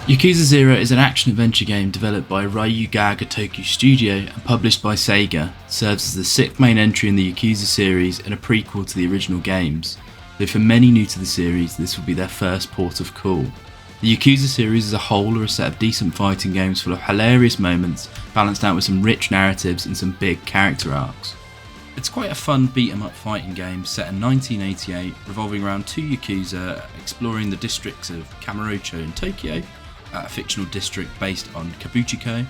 Yakuza 0 is an action-adventure game developed by Ryu Ga Gotoku Studio and published by Sega. It serves as the sixth main entry in the Yakuza series and a prequel to the original games, though for many new to the series this will be their first port of call. The Yakuza series as a whole are a set of decent fighting games full of hilarious moments, balanced out with some rich narratives and some big character arcs. It's quite a fun beat-em-up fighting game set in 1988, revolving around two Yakuza exploring the districts of Kamurocho in Tokyo, a fictional district based on Kabuchiko,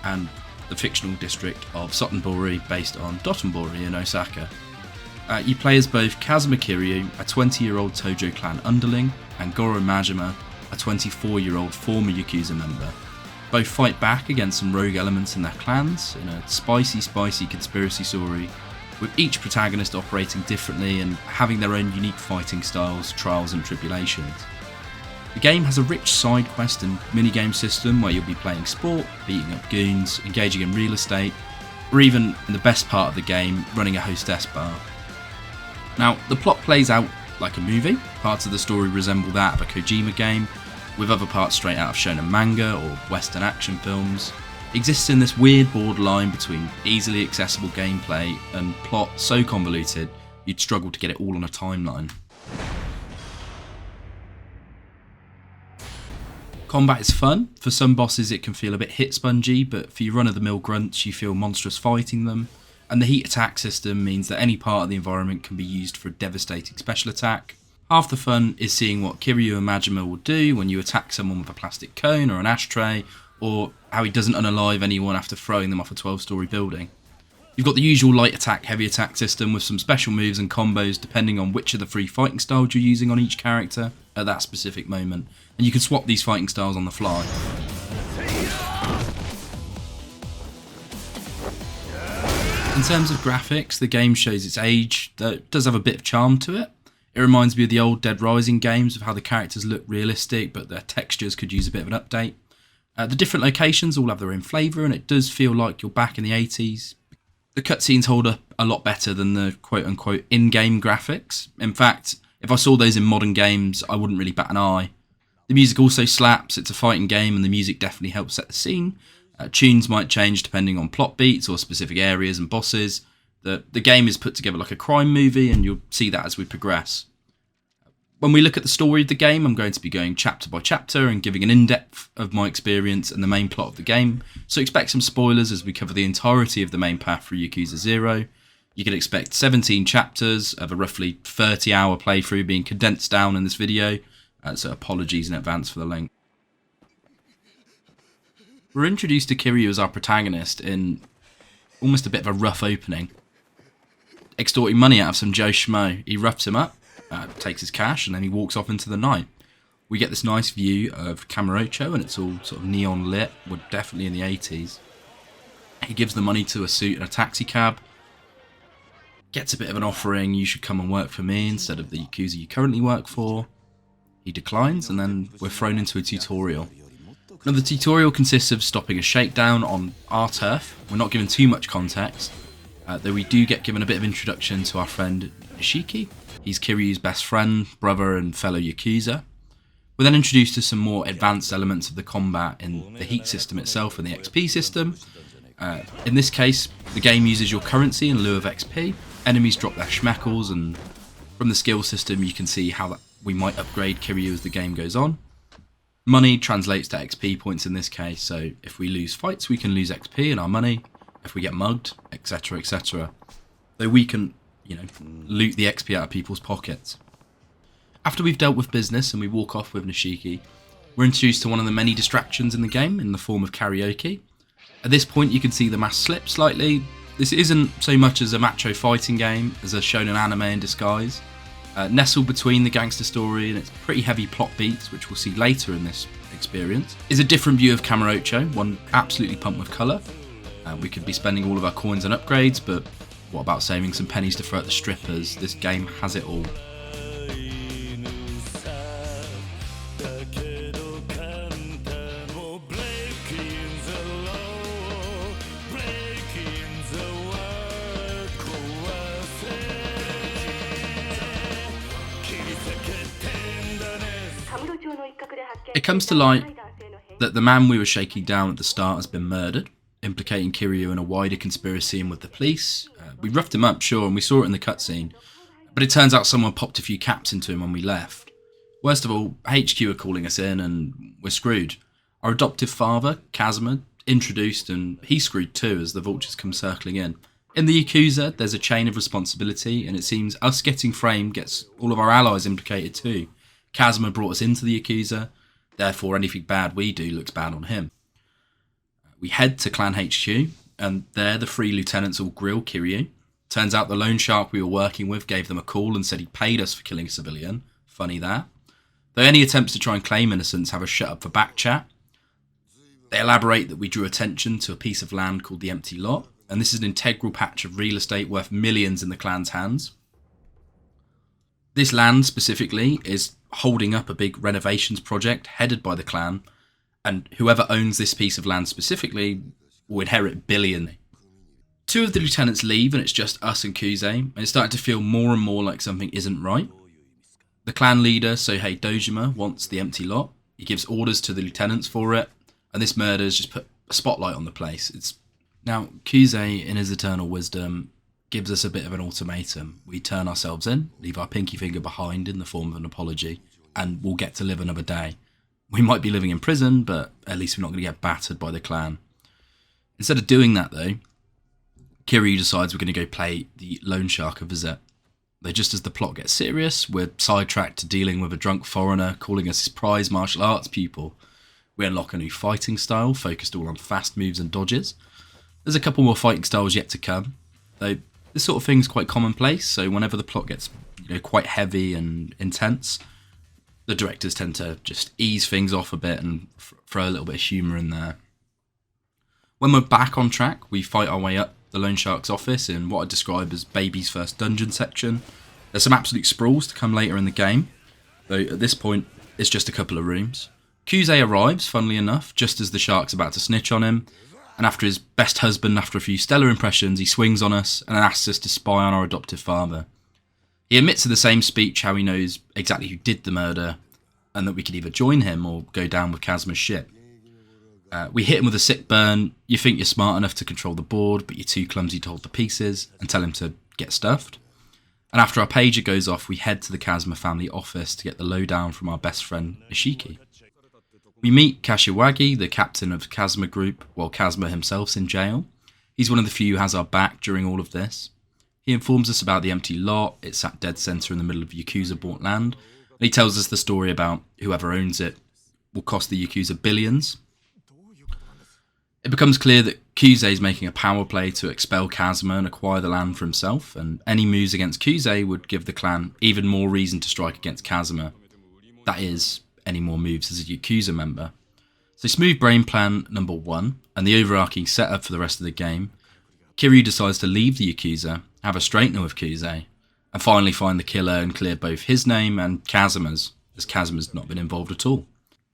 and the fictional district of Sotenbori based on Dotonbori in Osaka. You play as both Kazuma Kiryu, a 20-year-old Tojo clan underling, and Goro Majima, a 24-year-old former Yakuza member. Both fight back against some rogue elements in their clans in a spicy conspiracy story, with each protagonist operating differently and having their own unique fighting styles, trials and tribulations. The game has a rich side quest and minigame system where you'll be playing sport, beating up goons, engaging in real estate, or even, in the best part of the game, running a hostess bar. Now, the plot plays out like a movie. Parts of the story resemble that of a Kojima game, with other parts straight out of shonen manga or western action films. It exists in this weird borderline between easily accessible gameplay and plot so convoluted you'd struggle to get it all on a timeline. Combat is fun. For some bosses it can feel a bit hit spongy, but for your run-of-the-mill grunts you feel monstrous fighting them, and the heat attack system means that any part of the environment can be used for a devastating special attack. Half the fun is seeing what Kiryu and Majima will do when you attack someone with a plastic cone or an ashtray, or how he doesn't unalive anyone after throwing them off a 12-storey building. You've got the usual light attack, heavy attack system with some special moves and combos depending on which of the three fighting styles you're using on each character at that specific moment, and you can swap these fighting styles on the fly. In terms of graphics, the game shows its age, though it does have a bit of charm to it. It reminds me of the old Dead Rising games of how the characters look realistic but their textures could use a bit of an update. The different locations all have their own flavour and it does feel like you're back in the 80s. The cutscenes hold up a lot better than the quote-unquote in-game graphics. In fact, if I saw those in modern games, I wouldn't really bat an eye. The music also slaps. It's a fighting game and the music definitely helps set the scene. Tunes might change depending on plot beats or specific areas and bosses. The game is put together like a crime movie and you'll see that as we progress. When we look at the story of the game, I'm going to be going chapter by chapter and giving an in-depth of my experience and the main plot of the game, so expect some spoilers as we cover the entirety of the main path for Yakuza 0. You can expect 17 chapters of a roughly 30-hour playthrough being condensed down in this video, so apologies in advance for the length. We're introduced to Kiryu as our protagonist in almost a bit of a rough opening. Extorting money out of some Joe Schmo, he roughs him up, takes his cash, and then he walks off into the night. We get this nice view of Kamurocho, and it's all sort of neon lit. We're definitely in the 80s. He gives the money to a suit and a taxi cab. Gets a bit of an offering, you should come and work for me instead of the Yakuza you currently work for. He declines, and then we're thrown into a tutorial. Now the tutorial consists of stopping a shakedown on our turf. We're not given too much context, though we do get given a bit of introduction to our friend Nishiki. He's Kiryu's best friend, brother and fellow Yakuza. We're then introduced to some more advanced elements of the combat in the heat system itself and the XP system. In this case, the game uses your currency in lieu of XP. Enemies drop their schmeckles, and from the skill system you can see how we might upgrade Kiryu as the game goes on. Money translates to XP points in this case, so if we lose fights we can lose XP and our money, if we get mugged, etc, etc. Though we can, loot the XP out of people's pockets. After we've dealt with business and we walk off with Nishiki, we're introduced to one of the many distractions in the game in the form of karaoke. At this point you can see the mask slip slightly. This isn't so much as a macho fighting game as a shonen anime in disguise. Nestled between the gangster story and its pretty heavy plot beats, which we'll see later in this experience, is a different view of Kamurocho, one absolutely pumped with colour. We could be spending all of our coins on upgrades, but what about saving some pennies to throw at the strippers? This game has it all. It comes to light that the man we were shaking down at the start has been murdered, implicating Kiryu in a wider conspiracy and with the police. We roughed him up, sure, and we saw it in the cutscene, but it turns out someone popped a few caps into him when we left. Worst of all, HQ are calling us in and we're screwed. Our adoptive father, Kazuma, introduced, and he's screwed too as the vultures come circling in. In the Yakuza, there's a chain of responsibility, and it seems us getting framed gets all of our allies implicated too. Kazuma brought us into the Yakuza, therefore anything bad we do looks bad on him. We head to Clan HQ, and there the 3 lieutenants all grill Kiryu. Turns out the loan shark we were working with gave them a call and said he paid us for killing a civilian. Funny that. Though any attempts to try and claim innocence have us shut up for back chat. They elaborate that we drew attention to a piece of land called the Empty Lot, and this is an integral patch of real estate worth millions in the clan's hands. This land specifically is holding up a big renovations project headed by the clan, and whoever owns this piece of land specifically will inherit billions. 2 of the lieutenants leave and it's just us and Kuze, and it's starting to feel more and more like something isn't right. The clan leader, Sohei Dojima, wants the Empty Lot. He gives orders to the lieutenants for it, and this murder has just put a spotlight on the place. Now, Kuze, in his eternal wisdom, gives us a bit of an ultimatum. We turn ourselves in, leave our pinky finger behind in the form of an apology, and we'll get to live another day. We might be living in prison, but at least we're not going to get battered by the clan. Instead of doing that, though, Kiryu decides we're going to go pay the loan shark a visit. Though just as the plot gets serious, we're sidetracked to dealing with a drunk foreigner calling us his prize martial arts pupil. We unlock a new fighting style, focused all on fast moves and dodges. There's a couple more fighting styles yet to come, though this sort of thing's quite commonplace, so whenever the plot gets quite heavy and intense, the directors tend to just ease things off a bit and throw a little bit of humour in there. When we're back on track, we fight our way up the loan shark's office in what I describe as baby's first dungeon section. There's some absolute sprawls to come later in the game, though at this point it's just a couple of rooms. Kuze arrives, funnily enough, just as the shark's about to snitch on him, and after his best husband, after a few stellar impressions, he swings on us and asks us to spy on our adoptive father. He admits in the same speech how he knows exactly who did the murder, and that we could either join him or go down with Kazuma's ship. We hit him with a sick burn. You think you're smart enough to control the board, but you're too clumsy to hold the pieces, and tell him to get stuffed. And after our pager goes off, we head to the Kazuma family office to get the lowdown from our best friend, Ishiki. We meet Kashiwagi, the captain of the Kazuma group, while Kazuma himself's in jail. He's one of the few who has our back during all of this. He informs us about the Empty Lot. It's sat dead centre in the middle of Yakuza-bought land. And he tells us the story about whoever owns it will cost the Yakuza billions. It becomes clear that Kuze is making a power play to expel Kazuma and acquire the land for himself, and any moves against Kuze would give the clan even more reason to strike against Kazuma. That is, any more moves as a Yakuza member. So smooth brain plan number 1, and the overarching setup for the rest of the game. Kiryu decides to leave the Yakuza, have a straightener with Kuze, and finally find the killer and clear both his name and Kazuma's, as Kazuma's not been involved at all.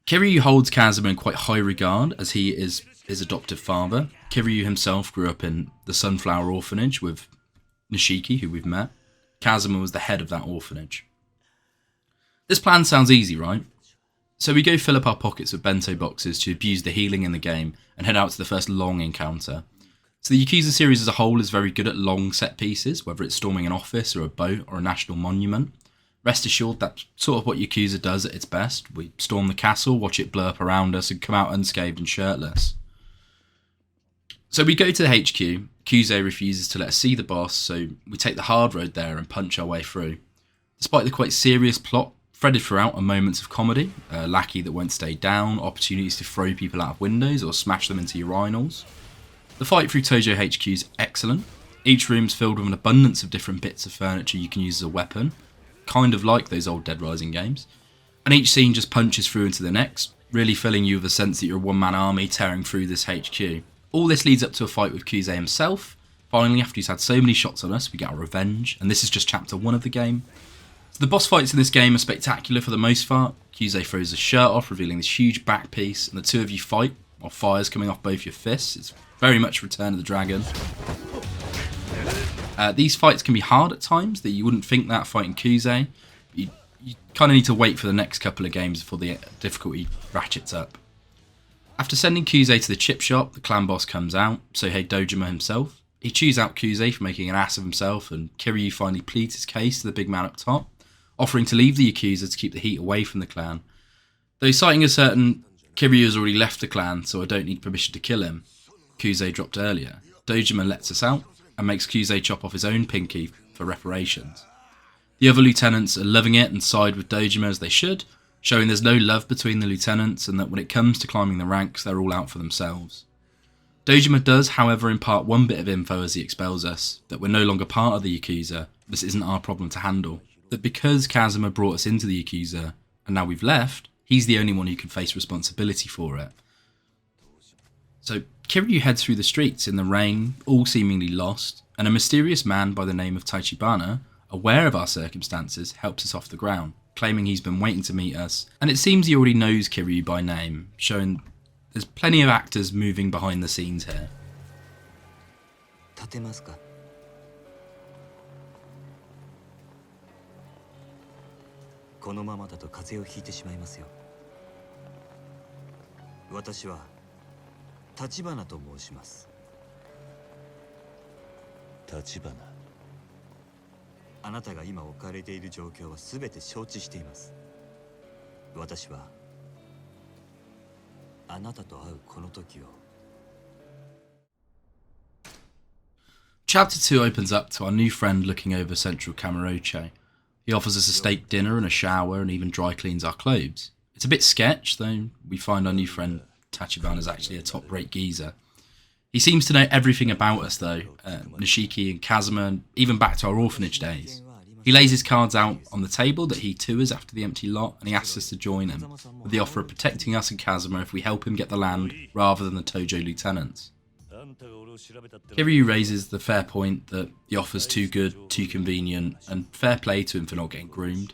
Kiryu holds Kazuma in quite high regard, as he is his adoptive father. Kiryu himself grew up in the Sunflower Orphanage with Nishiki, who we've met. Kazuma was the head of that orphanage. This plan sounds easy, right? So we go fill up our pockets with bento boxes to abuse the healing in the game and head out to the first long encounter. So the Yakuza series as a whole is very good at long set pieces, whether it's storming an office or a boat or a national monument. Rest assured that's sort of what Yakuza does at its best. We storm the castle, watch it blow up around us and come out unscathed and shirtless. So we go to the HQ. Kuze refuses to let us see the boss, so we take the hard road there and punch our way through. Despite the quite serious plot, threaded throughout are moments of comedy, a lackey that won't stay down, opportunities to throw people out of windows or smash them into urinals. The fight through Tojo HQ is excellent. Each room's filled with an abundance of different bits of furniture you can use as a weapon, kind of like those old Dead Rising games. And each scene just punches through into the next, really filling you with a sense that you're a one-man army tearing through this HQ. All this leads up to a fight with Kuze himself. Finally, after he's had so many shots on us, we get our revenge, and this is just chapter 1 of the game. So the boss fights in this game are spectacular for the most part. Kuze throws his shirt off, revealing this huge back piece, and the two of you fight, while fire's coming off both your fists. It's very much Return of the Dragon. These fights can be hard at times, that you wouldn't think that fighting Kuze. You kind of need to wait for the next couple of games before the difficulty ratchets up. After sending Kuze to the chip shop, the clan boss comes out, Sohei Dojima himself. He chews out Kuze for making an ass of himself, and Kiryu finally pleads his case to the big man up top, offering to leave the Yakuza to keep the heat away from the clan. Though citing a certain Kiryu has already left the clan, so I don't need permission to kill him, Kuze dropped earlier, Dojima lets us out and makes Kuze chop off his own pinky for reparations. The other lieutenants are loving it and side with Dojima as they should, showing there's no love between the lieutenants and that when it comes to climbing the ranks, they're all out for themselves. Dojima does, however, impart one bit of info as he expels us, that we're no longer part of the Yakuza, this isn't our problem to handle, that because Kazuma brought us into the Yakuza, and now we've left, he's the only one who can face responsibility for it. So Kiryu heads through the streets in the rain, all seemingly lost, and a mysterious man by the name of Taichibana, aware of our circumstances, helps us off the ground, claiming he's been waiting to meet us, and it seems he already knows Kiryu by name, showing there's plenty of actors moving behind the scenes here. 立てますか? このままだと風邪をひいてしまいますよ。私は立花と申します。立花。あなたが今置かれている状況はすべて承知しています。私はあなたと会うこの時を。Chapter 2 opens up to our new friend looking over Central Kamurocho. He offers us a steak dinner and a shower and even dry cleans our clothes. It's a bit sketch, though we find our new friend Tachibana is actually a top-rate geezer. He seems to know everything about us though, Nishiki and Kazuma, and even back to our orphanage days. He lays his cards out on the table that he too is after the empty lot, and he asks us to join him, with the offer of protecting us and Kazuma if we help him get the land rather than the Tojo lieutenants. Kiryu raises the fair point that the offer's too good, too convenient, and fair play to him for not getting groomed.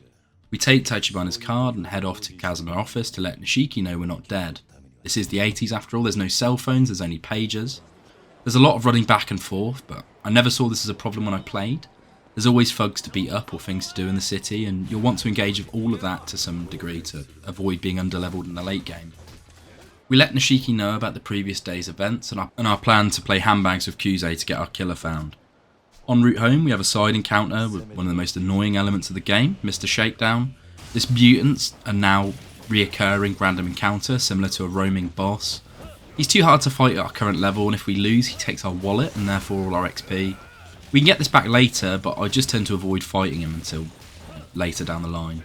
We take Taichibana's card and head off to Kazuma's office to let Nishiki know we're not dead. This is the 80s after all, there's no cell phones, there's only pagers. There's a lot of running back and forth, but I never saw this as a problem when I played. There's always thugs to beat up or things to do in the city, and you'll want to engage with all of that to some degree to avoid being underleveled in the late game. We let Nishiki know about the previous day's events and our plan to play handbags with Kuze to get our killer found. En route home, we have a side encounter with one of the most annoying elements of the game, Mr. Shakedown. This mutant's a now reoccurring random encounter, similar to a roaming boss. He's too hard to fight at our current level, and if we lose, he takes our wallet and therefore all our XP. We can get this back later, but I just tend to avoid fighting him until later down the line.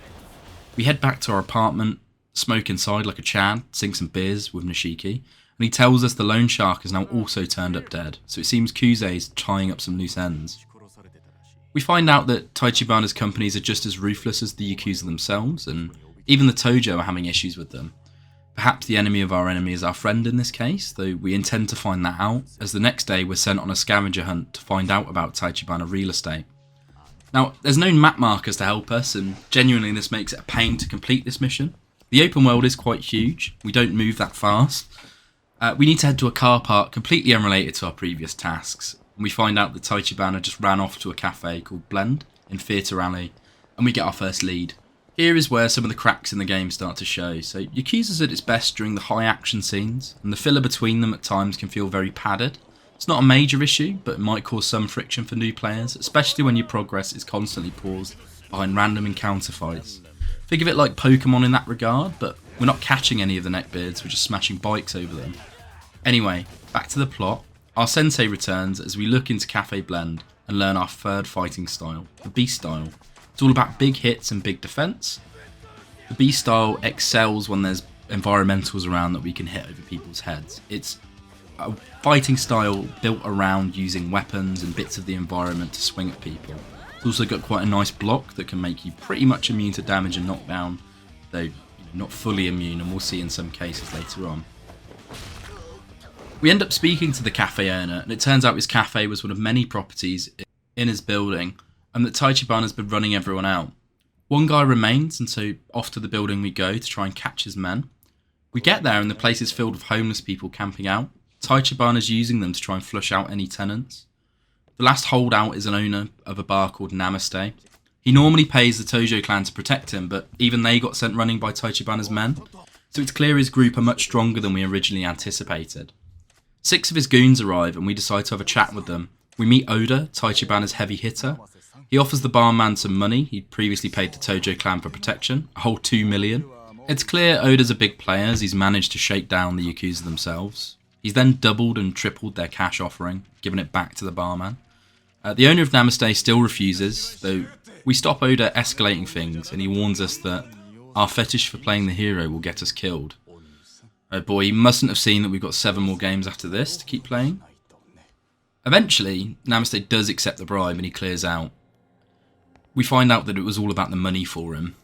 We head back to our apartment, smoke inside like a Chad, sink some beers with Nishiki, and he tells us the loan shark has now also turned up dead, so it seems Kuze is tying up some loose ends. We find out that Taichibana's companies are just as ruthless as the Yakuza themselves, and even the Tojo are having issues with them. Perhaps the enemy of our enemy is our friend in this case, though we intend to find that out, as the next day we're sent on a scavenger hunt to find out about Taichibana real estate. Now, there's no map markers to help us, and genuinely this makes it a pain to complete this mission. The open world is quite huge, we don't move that fast. We need to head to a car park completely unrelated to our previous tasks, and we find out that Taichibana just ran off to a cafe called Blend in Theatre Alley, and we get our first lead. Here is where some of the cracks in the game start to show. So Yakuza's at its best during the high action scenes, and the filler between them at times can feel very padded. It's not a major issue, but it might cause some friction for new players, especially when your progress is constantly paused behind random encounter fights. Think of it like Pokemon in that regard, but we're not catching any of the neckbeards, we're just smashing bikes over them. Anyway, back to the plot. Our sensei returns as we look into Cafe Blend and learn our third fighting style, the Beast style. It's all about big hits and big defense. The Beast style excels when there's environmentals around that we can hit over people's heads. It's a fighting style built around using weapons and bits of the environment to swing at people. It's also got quite a nice block that can make you pretty much immune to damage and knockdown, though not fully immune, and we'll see in some cases later on. We end up speaking to the cafe owner, and it turns out his cafe was one of many properties in his building, and that Taichibana's been running everyone out. One guy remains, and so off to the building we go to try and catch his men. We get there and the place is filled with homeless people camping out. Taichibana's using them to try and flush out any tenants. The last holdout is an owner of a bar called Namaste. He normally pays the Tojo clan to protect him, but even they got sent running by Taichibana's men. so it's clear his group are much stronger than we originally anticipated. 6 of his goons arrive and we decide to have a chat with them. We meet Oda, Taichibana's heavy hitter. He offers the barman some money. He'd previously paid the Tojo clan for protection, a whole 2 million. It's clear Oda's a big player as he's managed to shake down the Yakuza themselves. He's then doubled and tripled their cash offering, giving it back to the barman. The owner of Namaste still refuses, though we stop Oda escalating things and he warns us that our fetish for playing the hero will get us killed. Oh boy, he mustn't have seen that we've got 7 more games after this to keep playing. Eventually, Namaste does accept the bribe and he clears out. We find out that it was all about the money for him.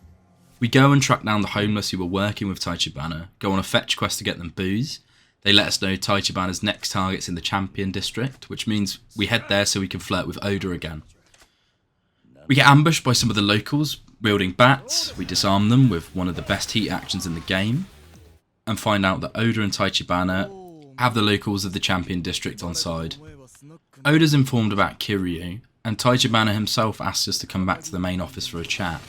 We go and track down the homeless who were working with Taichibana, go on a fetch quest to get them booze. They let us know Taichibana's next target's in the Champion District, which means we head there so we can flirt with Oda again. We get ambushed by some of the locals wielding bats. We disarm them with one of the best heat actions in the game, and find out that Oda and Taichibana have the locals of the Champion District on side. Oda's informed about Kiryu, and Taichibana himself asks us to come back to the main office for a chat.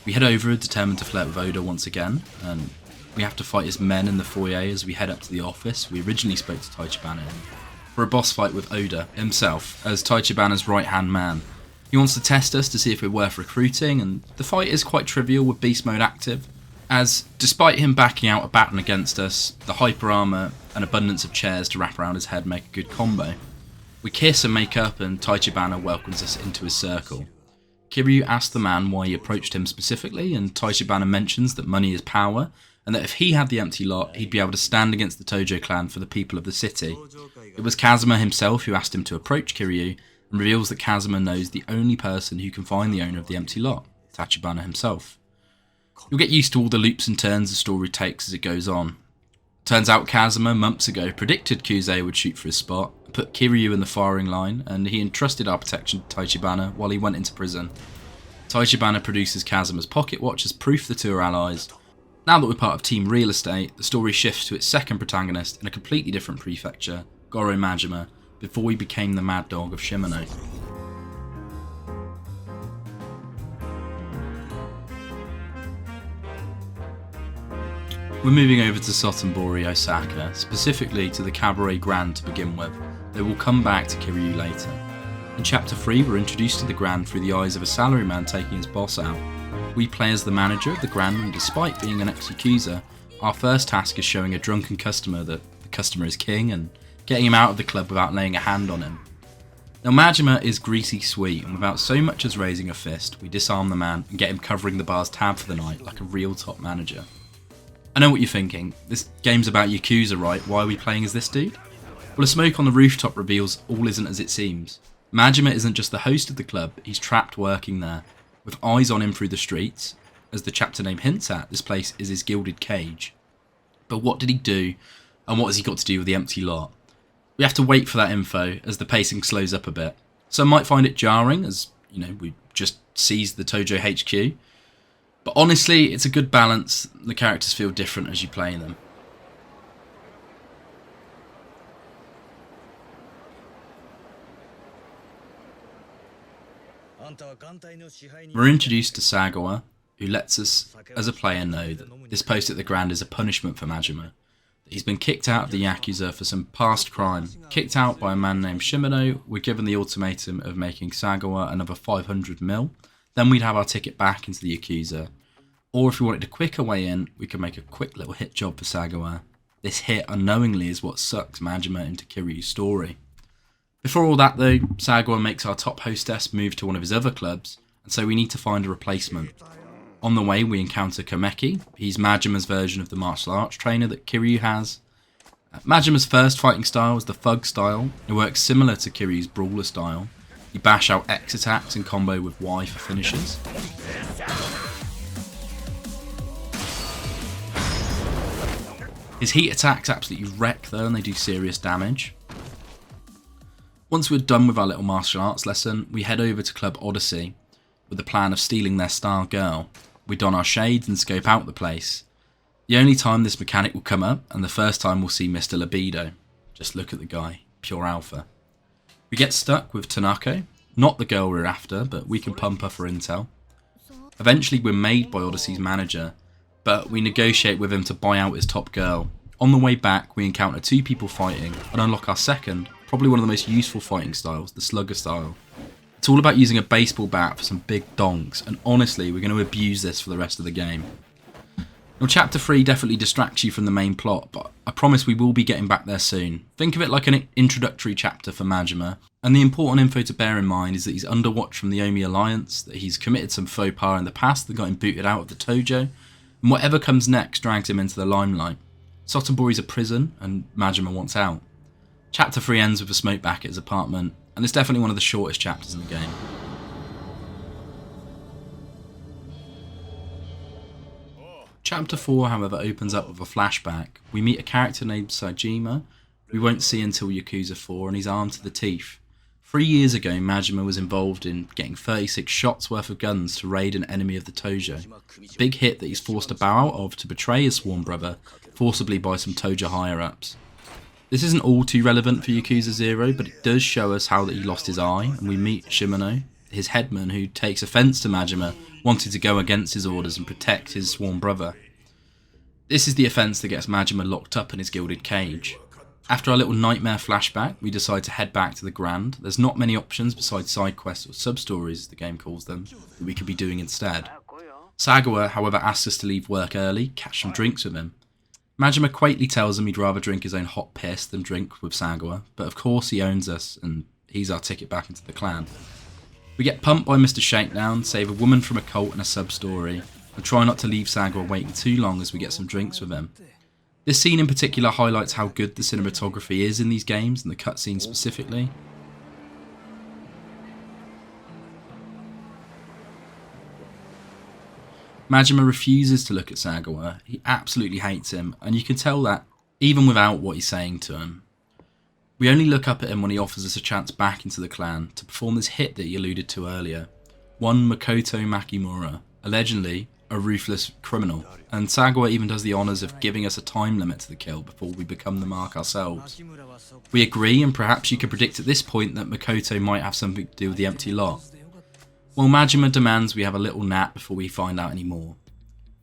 We head over determined to flirt with Oda once again, and we have to fight his men in the foyer as we head up to the office. We originally spoke to Taichibana for a boss fight with Oda himself as Taichibana's right hand man. He wants to test us to see if we're worth recruiting, and the fight is quite trivial with beast mode active, as despite him backing out a baton against us, the hyper armour and abundance of chairs to wrap around his head make a good combo. We kiss and make up and Taichibana welcomes us into his circle. Kiryu asks the man why he approached him specifically, and Taichibana mentions that money is power, and that if he had the empty lot, he'd be able to stand against the Tojo clan for the people of the city. It was Kazuma himself who asked him to approach Kiryu, and reveals that Kazuma knows the only person who can find the owner of the empty lot, Tachibana himself. You'll get used to all the loops and turns the story takes as it goes on. Turns out Kazuma, months ago, predicted Kuze would shoot for his spot, put Kiryu in the firing line, and he entrusted our protection to Taichibana while he went into prison. Taichibana produces Kazuma's pocket watch as proof the two are allies. Now that we're part of Team Real Estate, the story shifts to its second protagonist in a completely different prefecture, Goro Majima, before he became the mad dog of Shimano. We're moving over to Sotenbori, Osaka, specifically to the Cabaret Grand to begin with, though we'll come back to Kiryu later. In Chapter 3, we're introduced to the Grand through the eyes of a salaryman taking his boss out. We play as the manager of the Grand, and despite being an ex-Yakuza, our first task is showing a drunken customer that the customer is king and getting him out of the club without laying a hand on him. Now Majima is greasy sweet, and without so much as raising a fist, we disarm the man and get him covering the bar's tab for the night like a real top manager. I know what you're thinking, this game's about Yakuza, right? Why are we playing as this dude? Well, a smoke on the rooftop reveals all isn't as it seems. Majima isn't just the host of the club, he's trapped working there, with eyes on him through the streets. As the chapter name hints at, this place is his gilded cage. But what did he do, and what has he got to do with the empty lot? We have to wait for that info as the pacing slows up a bit. Some might find it jarring as, we just seized the Tojo HQ. But honestly, it's a good balance. The characters feel different as you play them. We're introduced to Sagawa, who lets us, as a player, know that this post at the Grand is a punishment for Majima. He's been kicked out of the Yakuza for some past crime. Kicked out by a man named Shimano, we're given the ultimatum of making Sagawa another 500 mil. Then we'd have our ticket back into the Yakuza. Or if we wanted a quicker way in, we could make a quick little hit job for Sagawa. This hit unknowingly is what sucks Majima into Kiryu's story. Before all that though, Sagawa makes our top hostess move to one of his other clubs, and so we need to find a replacement. On the way we encounter Kameki. He's Majima's version of the martial arts trainer that Kiryu has. Majima's first fighting style is the Thug style. It works similar to Kiryu's brawler style. You bash out X attacks and combo with Y for finishes. His heat attacks absolutely wreck though, and they do serious damage. Once we're done with our little martial arts lesson, we head over to Club Odyssey with the plan of stealing their star girl. We don our shades and scope out the place. The only time this mechanic will come up, and the first time we'll see Mr. Libido. Just look at the guy, pure alpha. We get stuck with Tanako, not the girl we're after, but we can pump her for intel. Eventually we're made by Odyssey's manager, but we negotiate with him to buy out his top girl. On the way back, we encounter 2 people fighting and unlock our second, probably one of the most useful fighting styles, the slugger style. It's all about using a baseball bat for some big donks, and honestly, we're going to abuse this for the rest of the game. Now, Chapter 3 definitely distracts you from the main plot, but I promise we will be getting back there soon. Think of it like an introductory chapter for Majima, and the important info to bear in mind is that he's under watch from the Omi Alliance, that he's committed some faux pas in the past that got him booted out of the Tojo, and whatever comes next drags him into the limelight. Sotenbori's a prison, and Majima wants out. Chapter 3 ends with a smoke back at his apartment, and it's definitely one of the shortest chapters in the game. Chapter 4, however, opens up with a flashback. We meet a character named Saejima, we won't see until Yakuza 4, and he's armed to the teeth. 3 years ago, Majima was involved in getting 36 shots worth of guns to raid an enemy of the Tojo. A big hit that he's forced to bow out of to betray his sworn brother, forcibly by some Tojo higher-ups. This isn't all too relevant for Yakuza 0, but it does show us how that he lost his eye, and we meet Shimano, his headman, who takes offence to Majima wanting to go against his orders and protect his sworn brother. This is the offence that gets Majima locked up in his gilded cage. After our little nightmare flashback, we decide to head back to the Grand. There's not many options besides side quests or sub-stories, as the game calls them, that we could be doing instead. Sagawa, however, asks us to leave work early, catch some drinks with him. Majima quaintly tells him he'd rather drink his own hot piss than drink with Sagawa, but of course he owns us, and he's our ticket back into the clan. We get pumped by Mr. Shakedown, save a woman from a cult and a sub-story, and try not to leave Sagawa waiting too long as we get some drinks with him. This scene in particular highlights how good the cinematography is in these games, and the cutscenes specifically. Majima refuses to look at Sagawa. He absolutely hates him, and you can tell that even without what he's saying to him. We only look up at him when he offers us a chance back into the clan to perform this hit that he alluded to earlier. One Makoto Makimura, allegedly a ruthless criminal, and Sagawa even does the honours of giving us a time limit to the kill before we become the mark ourselves. We agree, and perhaps you could predict at this point that Makoto might have something to do with the empty lot. Well, Majima demands we have a little nap before we find out any more.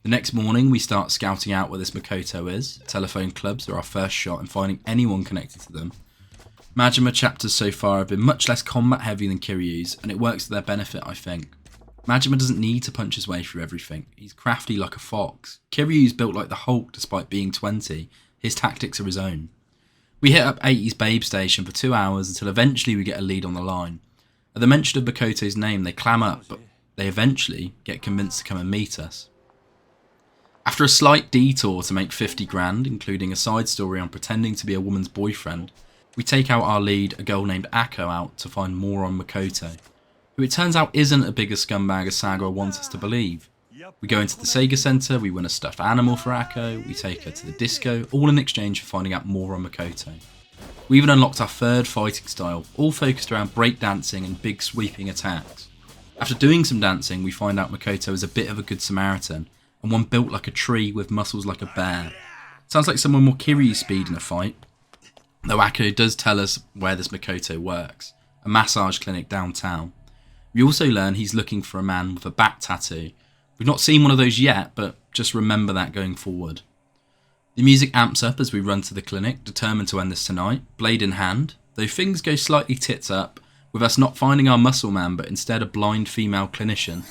The next morning, we start scouting out where this Makoto is. Telephone clubs are our first shot in finding anyone connected to them. Majima chapters so far have been much less combat heavy than Kiryu's, and it works to their benefit, I think. Majima doesn't need to punch his way through everything. He's crafty like a fox. Kiryu's built like the Hulk despite being 20. His tactics are his own. We hit up 80's Babe Station for 2 hours until eventually we get a lead on the line. At the mention of Makoto's name, they clam up, but they eventually get convinced to come and meet us. After a slight detour to make 50 grand, including a side story on pretending to be a woman's boyfriend, we take out our lead, a girl named Akko, out to find more on Makoto, who it turns out isn't a bigger scumbag as Sagawa wants us to believe. We go into the Sega Center, we win a stuffed animal for Akko, we take her to the disco, all in exchange for finding out more on Makoto. We even unlocked our third fighting style, all focused around breakdancing and big sweeping attacks. After doing some dancing, we find out Makoto is a bit of a good Samaritan, and one built like a tree with muscles like a bear. Sounds like someone more Kiryu's speed in a fight. Though Akko does tell us where this Makoto works, a massage clinic downtown. We also learn he's looking for a man with a back tattoo. We've not seen one of those yet, but just remember that going forward. The music amps up as we run to the clinic, determined to end this tonight, blade in hand, though things go slightly tits up, with us not finding our muscle man but instead a blind female clinician.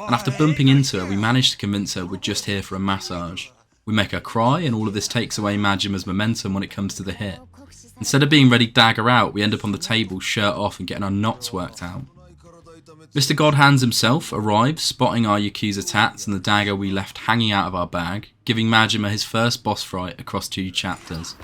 And after bumping into her, we manage to convince her we're just here for a massage. We make her cry, and all of this takes away Majima's momentum when it comes to the hit. Instead of being ready to dagger out, we end up on the table, shirt off, and getting our knots worked out. Mr. Godhands himself arrives, spotting our Yakuza tats and the dagger we left hanging out of our bag, giving Majima his first boss fight across 2 chapters.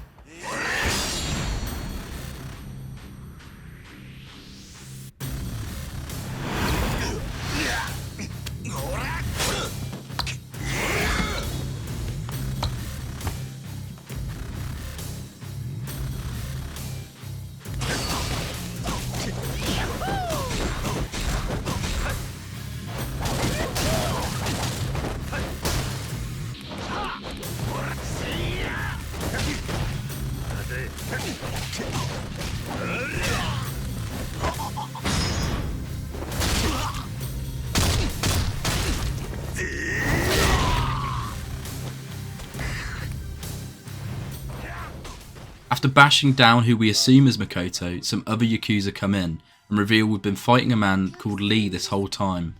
After bashing down who we assume is Makoto, some other Yakuza come in and reveal we've been fighting a man called Lee this whole time.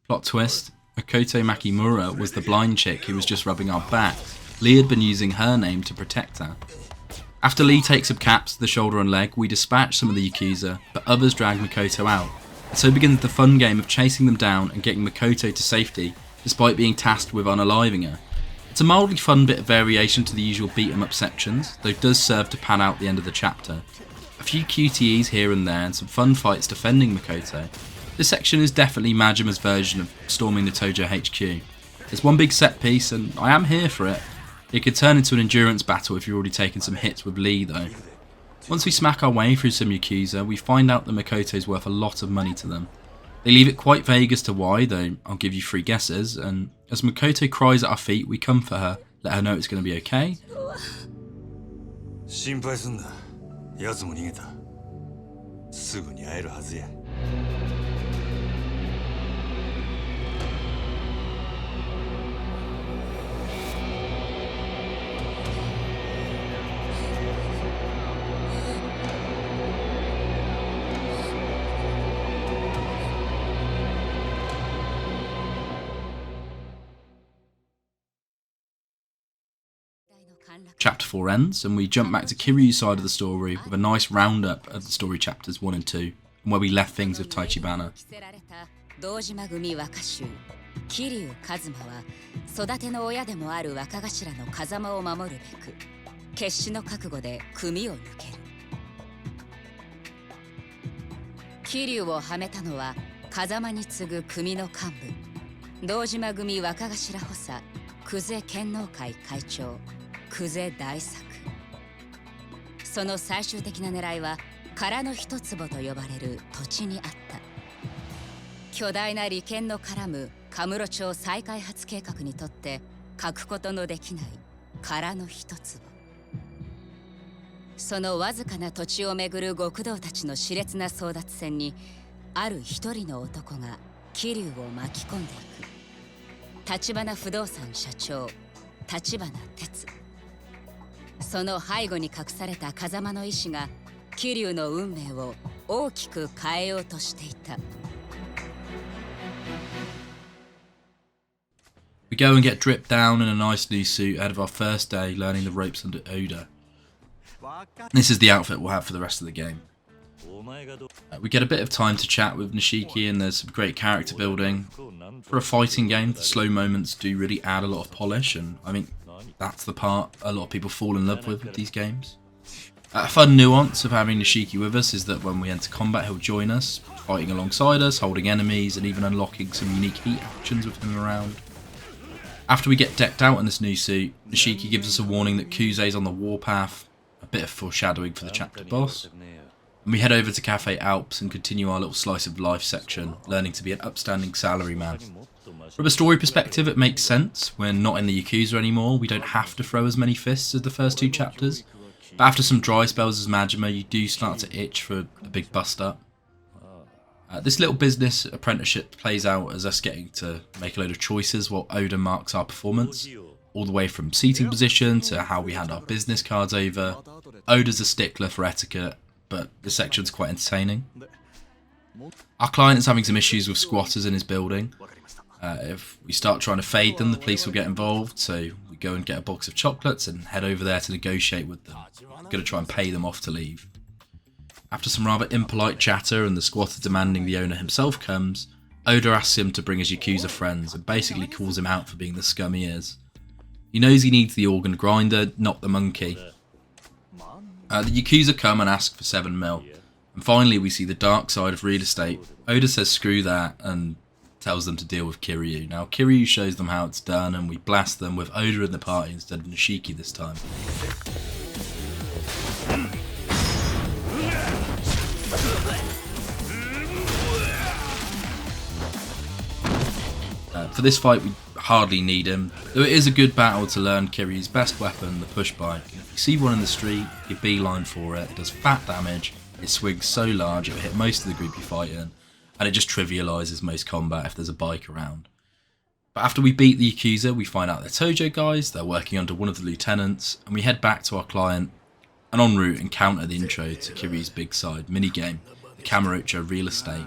Plot twist, Makoto Makimura was the blind chick who was just rubbing our back. Lee had been using her name to protect her. After Lee takes up caps to the shoulder and leg, we dispatch some of the Yakuza, but others drag Makoto out. And so begins the fun game of chasing them down and getting Makoto to safety, despite being tasked with unaliving her. It's a mildly fun bit of variation to the usual beat 'em up sections, though it does serve to pan out the end of the chapter. A few QTEs here and there and some fun fights defending Makoto. This section is definitely Majima's version of storming the Tojo HQ. It's one big set piece and I am here for it. It could turn into an endurance battle if you're already taken some hits with Lee though. Once we smack our way through some Yakuza, we find out that Makoto's worth a lot of money to them. They leave it quite vague as to why, though I'll give you 3 guesses, and as Makoto cries at our feet, we comfort her, let her know it's going to be okay. 心配すんな。奴も逃げた。すぐに会えるはずや。Chapter 4 ends, and we jump back to Kiryu's side of the story with a nice roundup of the story chapters 1 and 2, and where we left things with Taichibana. 堂島組若衆桐生一馬は育ての親でもある若頭の風間を守るべく決死の覚悟で組を抜ける。桐生をはめたのは風間に次ぐ組の幹部堂島組若頭補佐久世剣能会会長久世大作。その最終的な狙いは殻の一坪と呼ばれる土地にあった。巨大な利権の絡むカムロ町再開発計画にとって欠くことのできない殻の一坪。そのわずかな土地をめぐる極道たちの熾烈な争奪戦にある一人の男が桐生を巻き込んでいく。橘不動産社長橘哲。その背後に隠された風間の意志が桐生の運命を大きく変えようとしていた。We go and get dripped down in a nice new suit ahead of our first day learning the ropes under Oda. This is the outfit we'll have for the rest of the game. We get a bit of time to chat with Nishiki and there's some great character building. For a fighting game, the slow moments do really add a lot of polish, and I mean that's the part a lot of people fall in love with these games. A fun nuance of having Nishiki with us is that when we enter combat he'll join us, fighting alongside us, holding enemies and even unlocking some unique heat actions with him around. After we get decked out in this new suit, Nishiki gives us a warning that Kuze's on the warpath, a bit of foreshadowing for the chapter boss. And we head over to Cafe Alps and continue our little slice of life section, learning to be an upstanding salaryman. From a story perspective it makes sense. We're not in the Yakuza anymore, we don't have to throw as many fists as the first 2 chapters. But after some dry spells as Majima, you do start to itch for a big bust up. This little business apprenticeship plays out as us getting to make a load of choices while Oda marks our performance. All the way from seating position to how we hand our business cards over. Oda's a stickler for etiquette, but this section's quite entertaining. Our client is having some issues with squatters in his building. If we start trying to fade them, the police will get involved, so we go and get a box of chocolates and head over there to negotiate with them. We're going to try and pay them off to leave. After some rather impolite chatter and the squatter demanding the owner himself comes, Oda asks him to bring his Yakuza friends and basically calls him out for being the scum he is. He knows he needs the organ grinder, not the monkey. The Yakuza come and ask for 7 mil. And finally we see the dark side of real estate. Oda says screw that and tells them to deal with Kiryu. Now Kiryu shows them how it's done and we blast them with Oda in the party instead of Nishiki this time. For this fight we hardly need him, though it is a good battle to learn Kiryu's best weapon, the push bike. If you see one in the street, you beeline for it. It does fat damage, it swings so large it'll hit most of the group you fight in, and it just trivialises most combat if there's a bike around. But after we beat the Yakuza, we find out they're Tojo guys, they're working under one of the lieutenants, and we head back to our client, and en route encounter the intro to Kiryu's big side minigame, the Kamurocho real estate.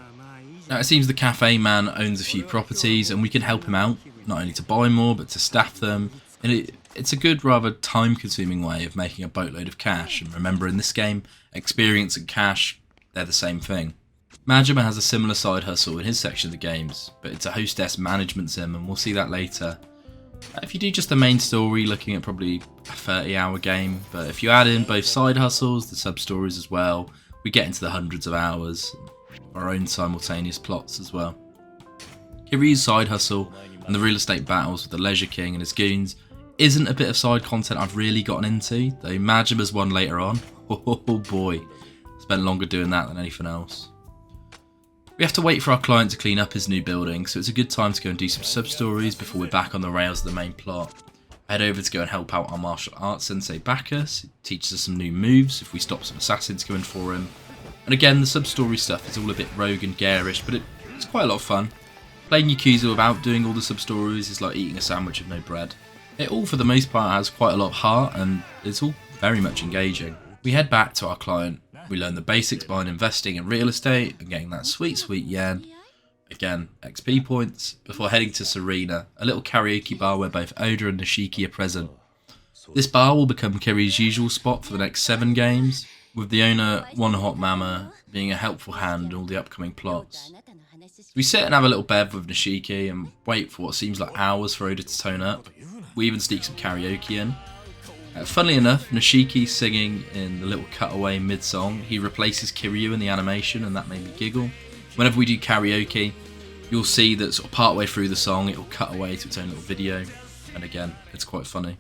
Now it seems the cafe man owns a few properties, and we can help him out, not only to buy more but to staff them, and it's a good, rather time consuming way of making a boatload of cash. And remember, in this game, experience and cash, they're the same thing. Majima has a similar side hustle in his section of the games, but it's a hostess management sim, and we'll see that later. If you do just the main story, looking at probably a 30-hour game, but if you add in both side hustles, the sub-stories as well, we get into the hundreds of hours, our own simultaneous plots as well. Kiryu's side hustle and the real estate battles with the Leisure King and his goons isn't a bit of side content I've really gotten into, though Majima's one later on, oh boy, spent longer doing that than anything else. We have to wait for our client to clean up his new building, so it's a good time to go and do some sub-stories before we're back on the rails of the main plot. I head over to go and help out our martial arts sensei Bacchus. He teaches us some new moves if we stop some assassins going for him. And again, the sub-story stuff is all a bit rogue and garish, but it's quite a lot of fun. Playing Yakuza without doing all the sub-stories is like eating a sandwich with no bread. It all, for the most part, has quite a lot of heart, and it's all very much engaging. We head back to our client. We learn the basics behind investing in real estate and getting that sweet yen. Again, XP points, before heading to Serena, a little karaoke bar where both Oda and Nishiki are present. This bar will become Kiryu's usual spot for the next 7 games, with the owner, One Hot Mama, being a helpful hand in all the upcoming plots. We sit and have a little bev with Nishiki and wait for what seems like hours for Oda to tone up. We even sneak some karaoke in. Funnily enough, Nishiki singing in the little cutaway mid-song, he replaces Kiryu in the animation, and that made me giggle. Whenever we do karaoke, you'll see that sort of partway through the song it will cut away to its own little video, and again, it's quite funny.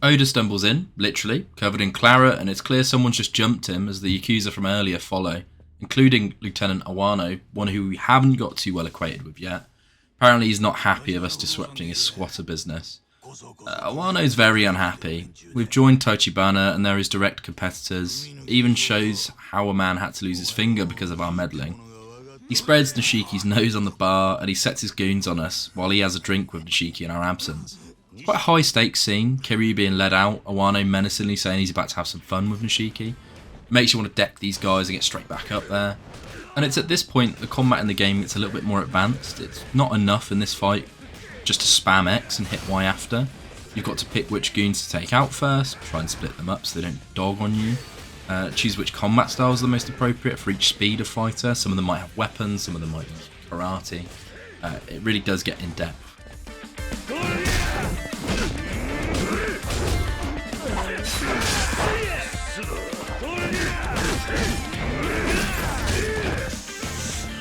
Oda stumbles in, literally, covered in claret, and it's clear someone's just jumped him as the Yakuza from earlier follow, including Lieutenant Awano, one who we haven't got too well acquainted with yet. Apparently he's not happy of us disrupting his squatter business. Awano's very unhappy. We've joined Tachibana and they're his direct competitors. It even shows how a man had to lose his finger because of our meddling. He spreads Nishiki's nose on the bar and he sets his goons on us while he has a drink with Nishiki in our absence. It's quite a high stakes scene, Kiryu being led out, Awano menacingly saying he's about to have some fun with Nishiki. It makes you want to deck these guys and get straight back up there. And it's at this point the combat in the game gets a little bit more advanced. It's not enough in this fight just to spam X and hit Y after. You've got to pick which goons to take out first, try and split them up so they don't dog on you. Choose which combat style is the most appropriate for each speed of fighter. Some of them might have weapons, some of them might use karate. It really does get in depth.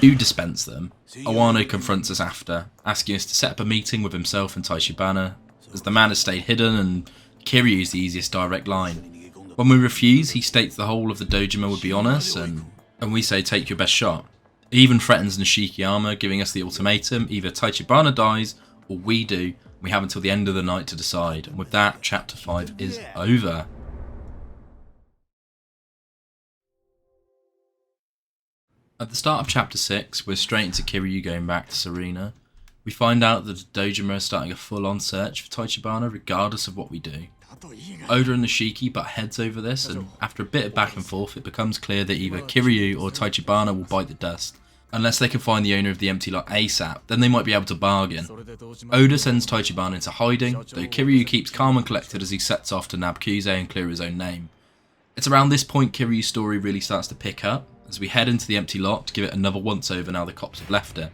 Do dispense them. Awano confronts us after, asking us to set up a meeting with himself and Tachibana, as the man has stayed hidden and Kiryu is the easiest direct line. When we refuse, he states the whole of the dojima would be on us, and we say take your best shot. He even threatens Nishikiyama, giving us the ultimatum, either Tachibana dies or we do. We have until the end of the night to decide, and with that, chapter 5 is over. At the start of chapter 6, we're straight into Kiryu going back to Serena. We find out that the dojima is starting a full-on search for Tachibana regardless of what we do. Oda and Nishiki butt heads over this, and after a bit of back and forth it becomes clear that either Kiryu or Tachibana will bite the dust. Unless they can find the owner of the empty lot ASAP, then they might be able to bargain. Oda sends Tachibana into hiding, though Kiryu keeps calm and collected as he sets off to nab Kuze and clear his own name. It's around this point Kiryu's story really starts to pick up, as we head into the empty lot to give it another once-over now the cops have left it.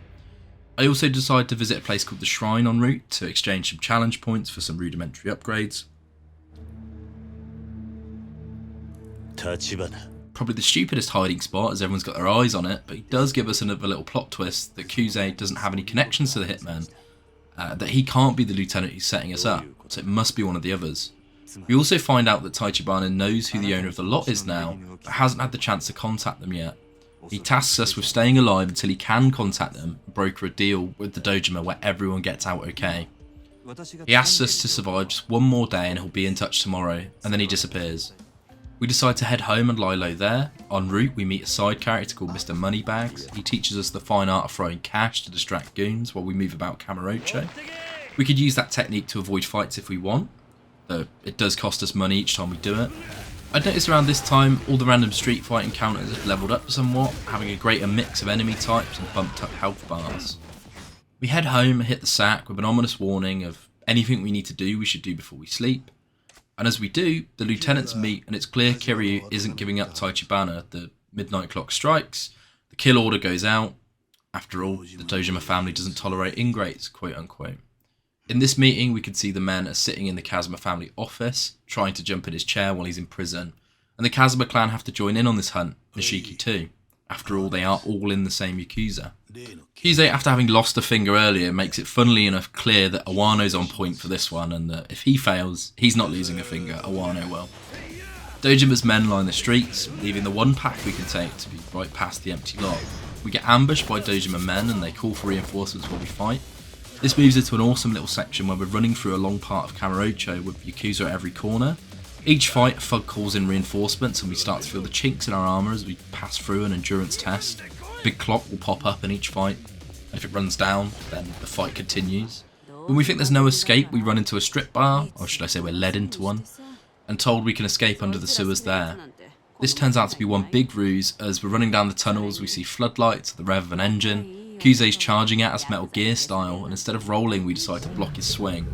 I also decide to visit a place called the Shrine en route to exchange some challenge points for some rudimentary upgrades. Probably the stupidest hiding spot as everyone's got their eyes on it, but he does give us another little plot twist that Kuze doesn't have any connections to the hitman, that he can't be the lieutenant who's setting us up, so it must be one of the others. We also find out that Tachibana knows who the owner of the lot is now, but hasn't had the chance to contact them yet. He tasks us with staying alive until he can contact them and broker a deal with the dojima where everyone gets out okay. He asks us to survive just one more day and he'll be in touch tomorrow, and then he disappears. We decide to head home and lie low there. En route, we meet a side character called Mr. Moneybags. He teaches us the fine art of throwing cash to distract goons while we move about Kamurocho. We could use that technique to avoid fights if we want, though it does cost us money each time we do it. I'd noticed around this time all the random street fight encounters have levelled up somewhat, having a greater mix of enemy types and bumped up health bars. We head home and hit the sack with an ominous warning of anything we need to do we should do before we sleep. And as we do, the lieutenants meet and it's clear Kiryu isn't giving up Tachibana. The midnight clock strikes, the kill order goes out. After all, the Dojima family doesn't tolerate ingrates, quote unquote. In this meeting, we can see the men are sitting in the Kazuma family office, trying to jump in his chair while he's in prison. And the Kazuma clan have to join in on this hunt, Nishiki too. After all, they are all in the same Yakuza. Kyusei, after having lost a finger earlier, makes it funnily enough clear that Awano's on point for this one, and that if he fails, he's not losing a finger, Awano will. Dojima's men line the streets, leaving the one path we can take to be right past the empty lot. We get ambushed by Dojima men and they call for reinforcements while we fight. This moves into an awesome little section where we're running through a long part of Kamurocho with Yakuza at every corner. Each fight, a thug calls in reinforcements and we start to feel the chinks in our armour as we pass through an endurance test. A big clock will pop up in each fight, and if it runs down, then the fight continues. When we think there's no escape, we run into a strip bar, or should I say we're led into one, and told we can escape under the sewers there. This turns out to be one big ruse. As we're running down the tunnels, we see floodlights at the rev of an engine. Kyusei's charging at us Metal Gear style, and instead of rolling, we decide to block his swing.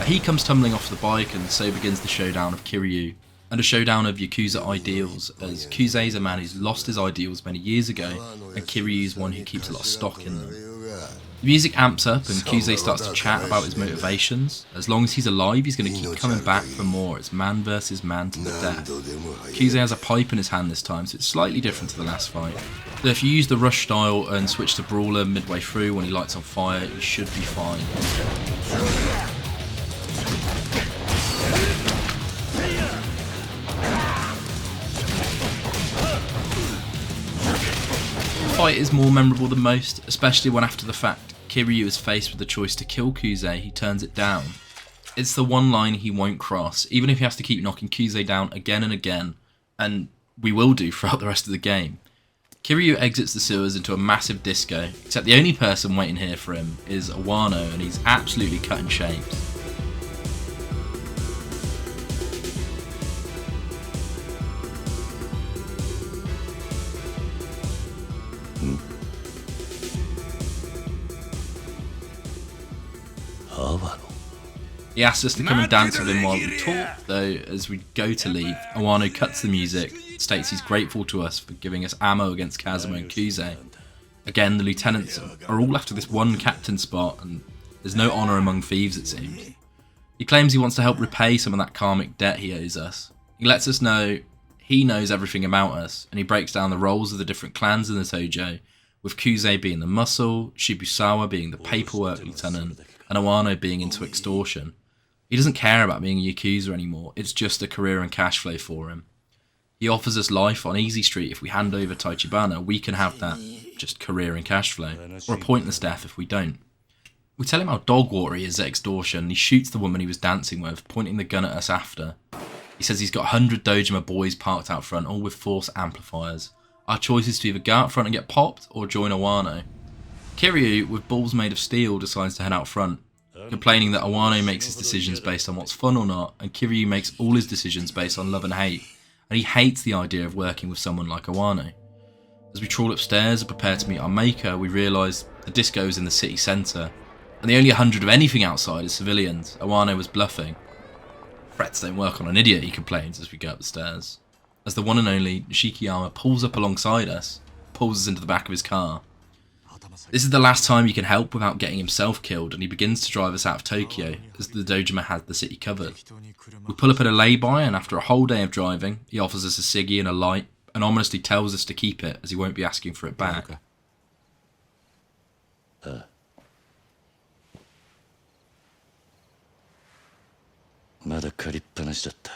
He comes tumbling off the bike, and so begins the showdown of Kiryu, and a showdown of Yakuza ideals, as Kyusei is a man who's lost his ideals many years ago, and Kiryu is one who keeps a lot of stock in them. The music amps up, and Kyusei starts to chat about his motivations. As long as he's alive, he's going to keep coming back for more. It's man versus man to the death. Kyusei has a pipe in his hand this time, so it's slightly different to the last fight. Though if you use the rush style and switch to brawler midway through when he lights on fire, you should be fine. The fight is more memorable than most, especially when after the fact Kiryu is faced with the choice to kill Kyusei, he turns it down. It's the one line he won't cross, even if he has to keep knocking Kyusei down again and again, and we will do throughout the rest of the game. Kiryu exits the sewers into a massive disco, except the only person waiting here for him is Awano, and he's absolutely cutting shapes. He asks us to come and dance with him while we talk, though as we go to leave, Awano cuts the music, states he's grateful to us for giving us ammo against Kazuma and Kyusei. Again, the lieutenants are all after this one captain spot, and there's no honour among thieves it seems. He claims he wants to help repay some of that karmic debt he owes us. He lets us know he knows everything about us, and he breaks down the roles of the different clans in the Tojo, with Kyusei being the muscle, Shibusawa being the paperwork lieutenant, and Awano being into extortion. He doesn't care about being a Yakuza anymore, it's just a career and cash flow for him. He offers us life on Easy Street if we hand over Tachibana, we can have that, just career and cash flow, or a pointless death if we don't. We tell him how dog water he is at extortion, and he shoots the woman he was dancing with, pointing the gun at us after. He says he's got 100 Dojima boys parked out front, all with force amplifiers. Our choice is to either go out front and get popped, or join Awano. Kiryu, with balls made of steel, decides to head out front, complaining that Awano makes his decisions based on what's fun or not, and Kiryu makes all his decisions based on love and hate, and he hates the idea of working with someone like Awano. As we trawl upstairs and prepare to meet our maker, we realise the disco is in the city centre, and the only 100 of anything outside is civilians. Awano was bluffing. Threats don't work on an idiot, he complains as we go up the stairs. As the one and only Nishikiyama pulls up alongside us, pulls us into the back of his car. This is the last time he can help without getting himself killed, and he begins to drive us out of Tokyo, as the Dojima has the city covered. We pull up at a lay-by, and after a whole day of driving, he offers us a ciggy and a light, and ominously tells us to keep it as he won't be asking for it back. まだ借りっぱなしだった。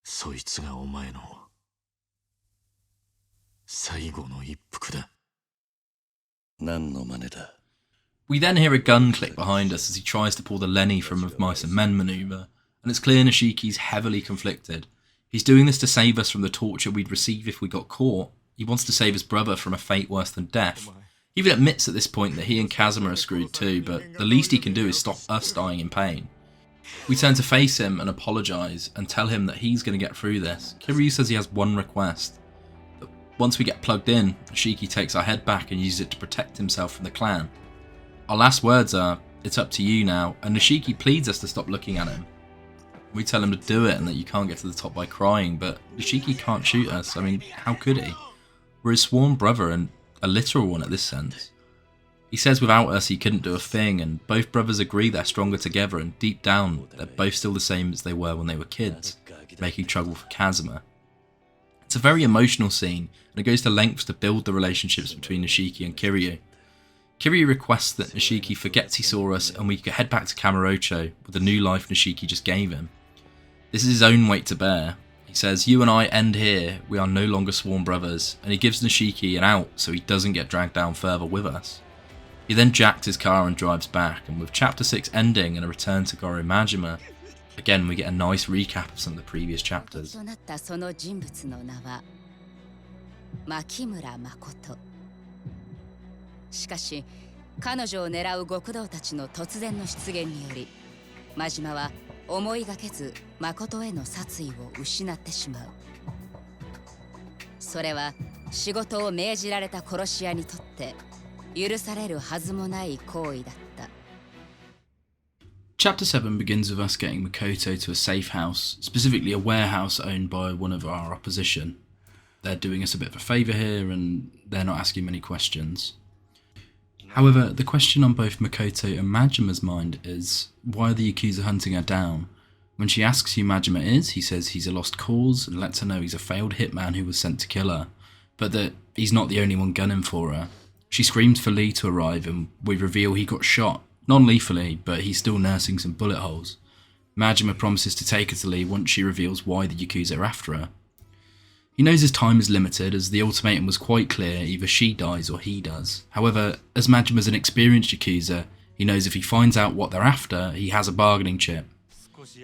そいつがお前の最後の一服だ。何の真似だ。 We then hear a gun click behind us as he tries to pull the Lenny from Of Mice and Men maneuver, and it's clear Nishiki's heavily conflicted. He's doing this to save us from the torture we'd receive if we got caught. He wants to save his brother from a fate worse than death. He even admits at this point that he and Kazuma are screwed too, but the least he can do is stop us dying in pain. We turn to face him and apologise and tell him that he's going to get through this. Kiryu says he has one request. That once we get plugged in, Nishiki takes our head back and uses it to protect himself from the clan. Our last words are, "It's up to you now," and Nishiki pleads us to stop looking at him. We tell him to do it and that you can't get to the top by crying, but Nishiki can't shoot us. I mean, how could he? We're his sworn brother, and a literal one at this sense. He says without us he couldn't do a thing, and both brothers agree they're stronger together, and deep down they're both still the same as they were when they were kids, making trouble for Kazuma. It's a very emotional scene, and it goes to lengths to build the relationships between Nishiki and Kiryu. Kiryu requests that Nishiki forgets he saw us and we can head back to Kamurocho with the new life Nishiki just gave him. This is his own weight to bear. He says, "You and I end here, we are no longer sworn brothers," and he gives Nishiki an out so he doesn't get dragged down further with us. He then jacks his car and drives back, and with Chapter 6 ending and a return to Goro Majima, again we get a nice recap of some of the previous chapters. となったその人物の名は牧村誠。しかし彼女を狙う極道たちの突然の出現により、真島は思いがけず誠への殺意を失ってしまう。それは仕事を命じられた殺し屋にとって許されるはずもない行為だった。Chapter 7 begins with us getting Makoto to a safe house, specifically a warehouse owned by one of our opposition. They're doing us a bit of a favour here and they're not asking many questions. However, the question on both Makoto and Majima's mind is, why are the Yakuza hunting her down? When she asks who Majima is, he says he's a lost cause and lets her know he's a failed hitman who was sent to kill her, but that he's not the only one gunning for her. She screams for Lee to arrive and we reveal he got shot, non-lethally, but he's still nursing some bullet holes. Majima promises to take her to Lee once she reveals why the Yakuza are after her. He knows his time is limited as the ultimatum was quite clear, either she dies or he does. However, as Majima's an experienced Yakuza, he knows if he finds out what they're after, he has a bargaining chip.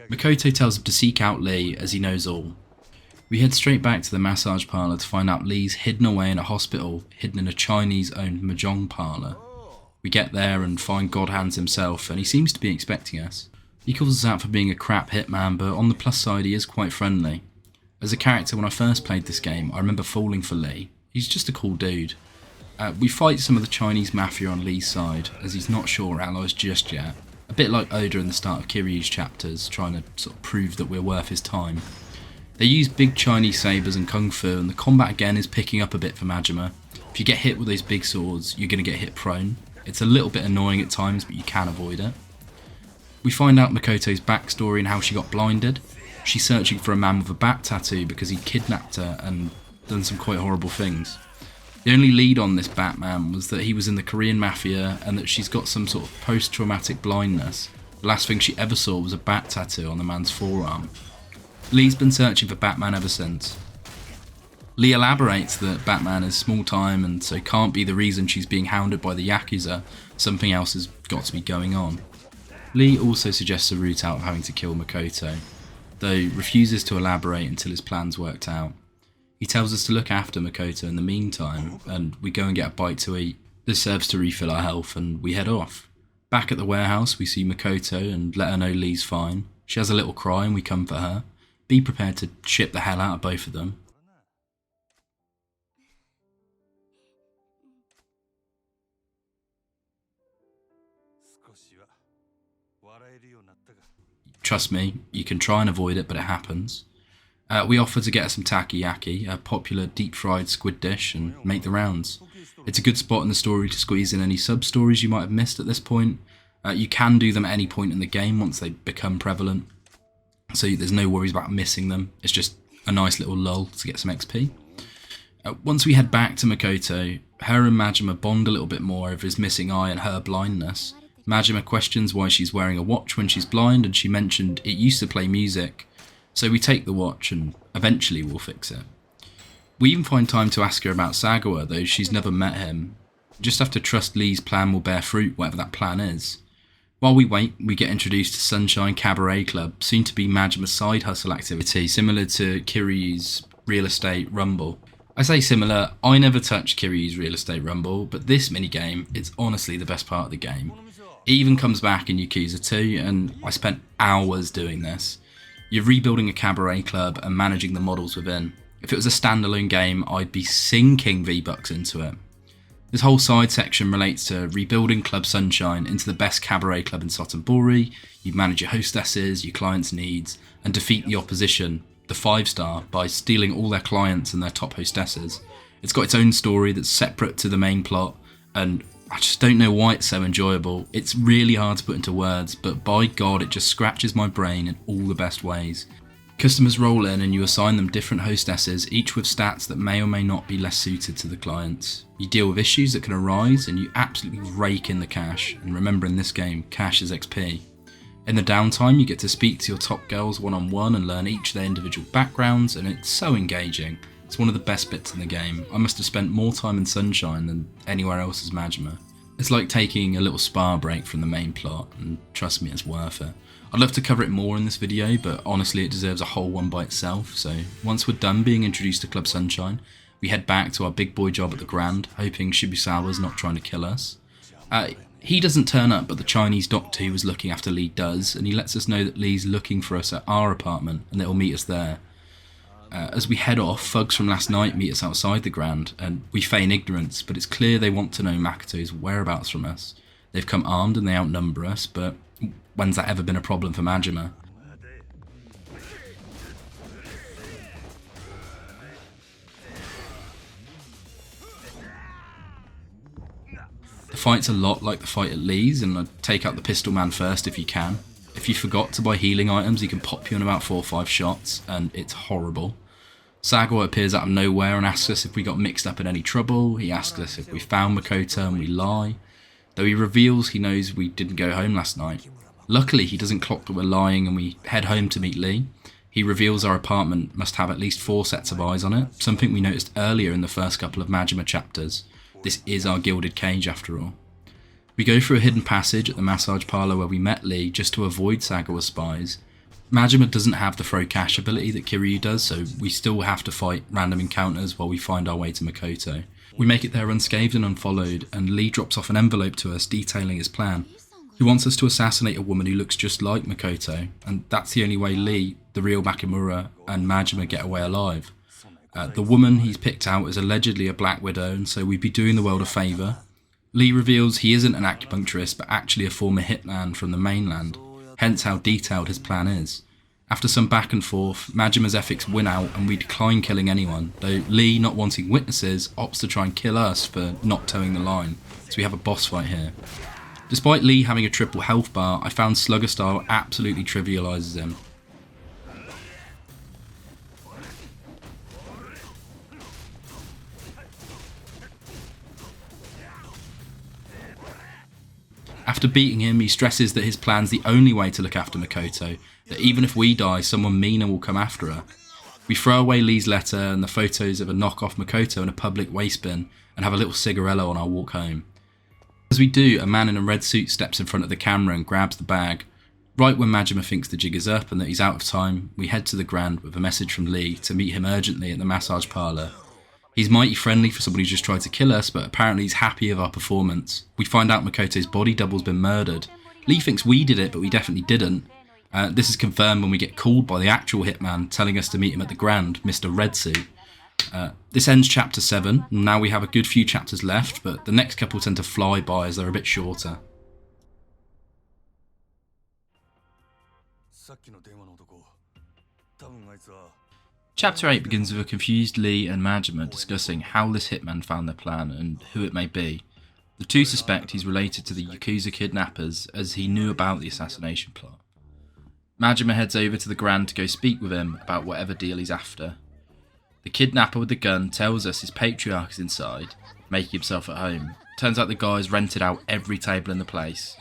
Makoto tells him to seek out Lee as he knows all. We head straight back to the massage parlour to find out Lee's hidden away in a hospital, hidden in a Chinese-owned mahjong parlour. We get there and find God Hands himself, and he seems to be expecting us. He calls us out for being a crap hitman, but on the plus side he is quite friendly. As a character, when I first played this game, I remember falling for Lee. He's just a cool dude. We fight some of the Chinese mafia on Lee's side, as he's not sure we're allies just yet. A bit like Oda in the start of Kiryu's chapters, trying to sort of prove that we're worth his time. They use big Chinese sabres and kung fu, and the combat again is picking up a bit for Majima. If you get hit with those big swords, you're going to get hit prone. It's a little bit annoying at times, but you can avoid it. We find out Makoto's backstory and how she got blinded. She's searching for a man with a bat tattoo because he kidnapped her and done some quite horrible things. The only lead on this Batman was that he was in the Korean Mafia and that she's got some sort of post-traumatic blindness. The last thing she ever saw was a bat tattoo on the man's forearm. Lee's been searching for Batman ever since. Lee elaborates that Batman is small time and so can't be the reason she's being hounded by the Yakuza. Something else has got to be going on. Lee also suggests a route out of having to kill Makoto, though refuses to elaborate until his plan's worked out. He tells us to look after Makoto in the meantime, and we go and get a bite to eat. This serves to refill our health, and we head off. Back at the warehouse, we see Makoto and let her know Lee's fine. She has a little cry and we comfort her. Be prepared to ship the hell out of both of them. Trust me, you can try and avoid it, but it happens. We offer to get her some takoyaki, a popular deep-fried squid dish, and make the rounds. It's a good spot in the story to squeeze in any sub-stories you might have missed at this point. You can do them at any point in the game once they become prevalent. so there's no worries about missing them. It's just a nice little lull to get some XP. Once we head back to Makoto, her and Majima bond a little bit more over his missing eye and her blindness. Majima questions why she's wearing a watch when she's blind, and she mentioned it used to play music. So we take the watch and eventually we'll fix it. We even find time to ask her about Sagawa, though she's never met him. Just have to trust Lee's plan will bear fruit, whatever that plan is. While we wait, we get introduced to Sunshine Cabaret Club, soon to be Majima's side hustle activity, similar to Kiryu's Real Estate Rumble. I say similar, I never touched Kiryu's Real Estate Rumble, but this minigame is honestly the best part of the game. It even comes back in Yakuza 2, and I spent hours doing this. You're rebuilding a cabaret club and managing the models within. If it was a standalone game, I'd be sinking V-Bucks into it. This whole side section relates to rebuilding Club Sunshine into the best cabaret club in Sotenbori. You manage your hostesses, your clients' needs, and defeat the opposition, the 5-star, by stealing all their clients and their top hostesses. It's got its own story that's separate to the main plot, and I just don't know why it's so enjoyable. It's really hard to put into words, but by God, it just scratches my brain in all the best ways. Customers roll in and you assign them different hostesses, each with stats that may or may not be less suited to the clients. You deal with issues that can arise and you absolutely rake in the cash, and remember in this game, cash is XP. In the downtime, you get to speak to your top girls one-on-one and learn each of their individual backgrounds, and it's so engaging. It's one of the best bits in the game. I must have spent more time in Sunshine than anywhere else as Majima. It's like taking a little spa break from the main plot, and trust me, it's worth it. I'd love to cover it more in this video, but honestly it deserves a whole one by itself, so once we're done being introduced to Club Sunshine, we head back to our big boy job at the Grand, hoping Shibusawa's not trying to kill us. He doesn't turn up, but the Chinese doctor who was looking after Lee does, and he lets us know that Lee's looking for us at our apartment and that he'll meet us there. As we head off, thugs from last night meet us outside the Grand, and we feign ignorance, but it's clear they want to know Makoto's whereabouts from us. They've come armed and they outnumber us, but when's that ever been a problem for Majima? The fight's a lot like the fight at Lee's, and I'd take out the pistol man first if you can. If you forgot to buy healing items, he can pop you in about 4 or 5 shots, and it's horrible. Sagawa appears out of nowhere and asks us if we got mixed up in any trouble. He asks us if we found Makoto, and we lie. Though he reveals he knows we didn't go home last night. Luckily, he doesn't clock that we're lying, and we head home to meet Lee. He reveals our apartment must have at least 4 sets of eyes on it, something we noticed earlier in the first couple of Majima chapters. This is our gilded cage after all. We go through a hidden passage at the massage parlour where we met Lee just to avoid Sagawa's spies. Majima doesn't have the throw cash ability that Kiryu does, so we still have to fight random encounters while we find our way to Makoto. We make it there unscathed and unfollowed, and Lee drops off an envelope to us detailing his plan. He wants us to assassinate a woman who looks just like Makoto, and that's the only way Lee, the real Makimura, and Majima get away alive. The woman he's picked out is allegedly a Black Widow, and so we'd be doing the world a favour. Lee reveals he isn't an acupuncturist, but actually a former hitman from the mainland, hence how detailed his plan is. After some back and forth, Majima's ethics win out and we decline killing anyone, though Lee, not wanting witnesses, opts to try and kill us for not towing the line, so we have a boss fight here. Despite Lee having a triple health bar, I found Slugger Style absolutely trivialises him. After beating him, he stresses that his plan's the only way to look after Makoto, that even if we die, someone meaner will come after her. We throw away Lee's letter and the photos of a knockoff Makoto in a public waste bin and have a little cigarello on our walk home. As we do, a man in a red suit steps in front of the camera and grabs the bag. Right when Majima thinks the jig is up and that he's out of time, we head to the Grand with a message from Lee to meet him urgently at the massage parlour. He's mighty friendly for someone who's just tried to kill us, but apparently he's happy with our performance. We find out Makoto's body double's been murdered. Lee thinks we did it, but we definitely didn't. This is confirmed when we get called by the actual hitman, telling us to meet him at the Grand, Mr. Red Suit. This ends chapter 7, and now we have a good few chapters left, but the next couple tend to fly by as they're a bit shorter. Chapter 8 begins with a confused Lee and Majima discussing how this hitman found their plan and who it may be. The two suspect he's related to the Yakuza kidnappers as he knew about the assassination plot. Majima heads over to the Grand to go speak with him about whatever deal he's after. The kidnapper with the gun tells us his patriarch is inside, making himself at home. Turns out the guy's rented out every table in the place.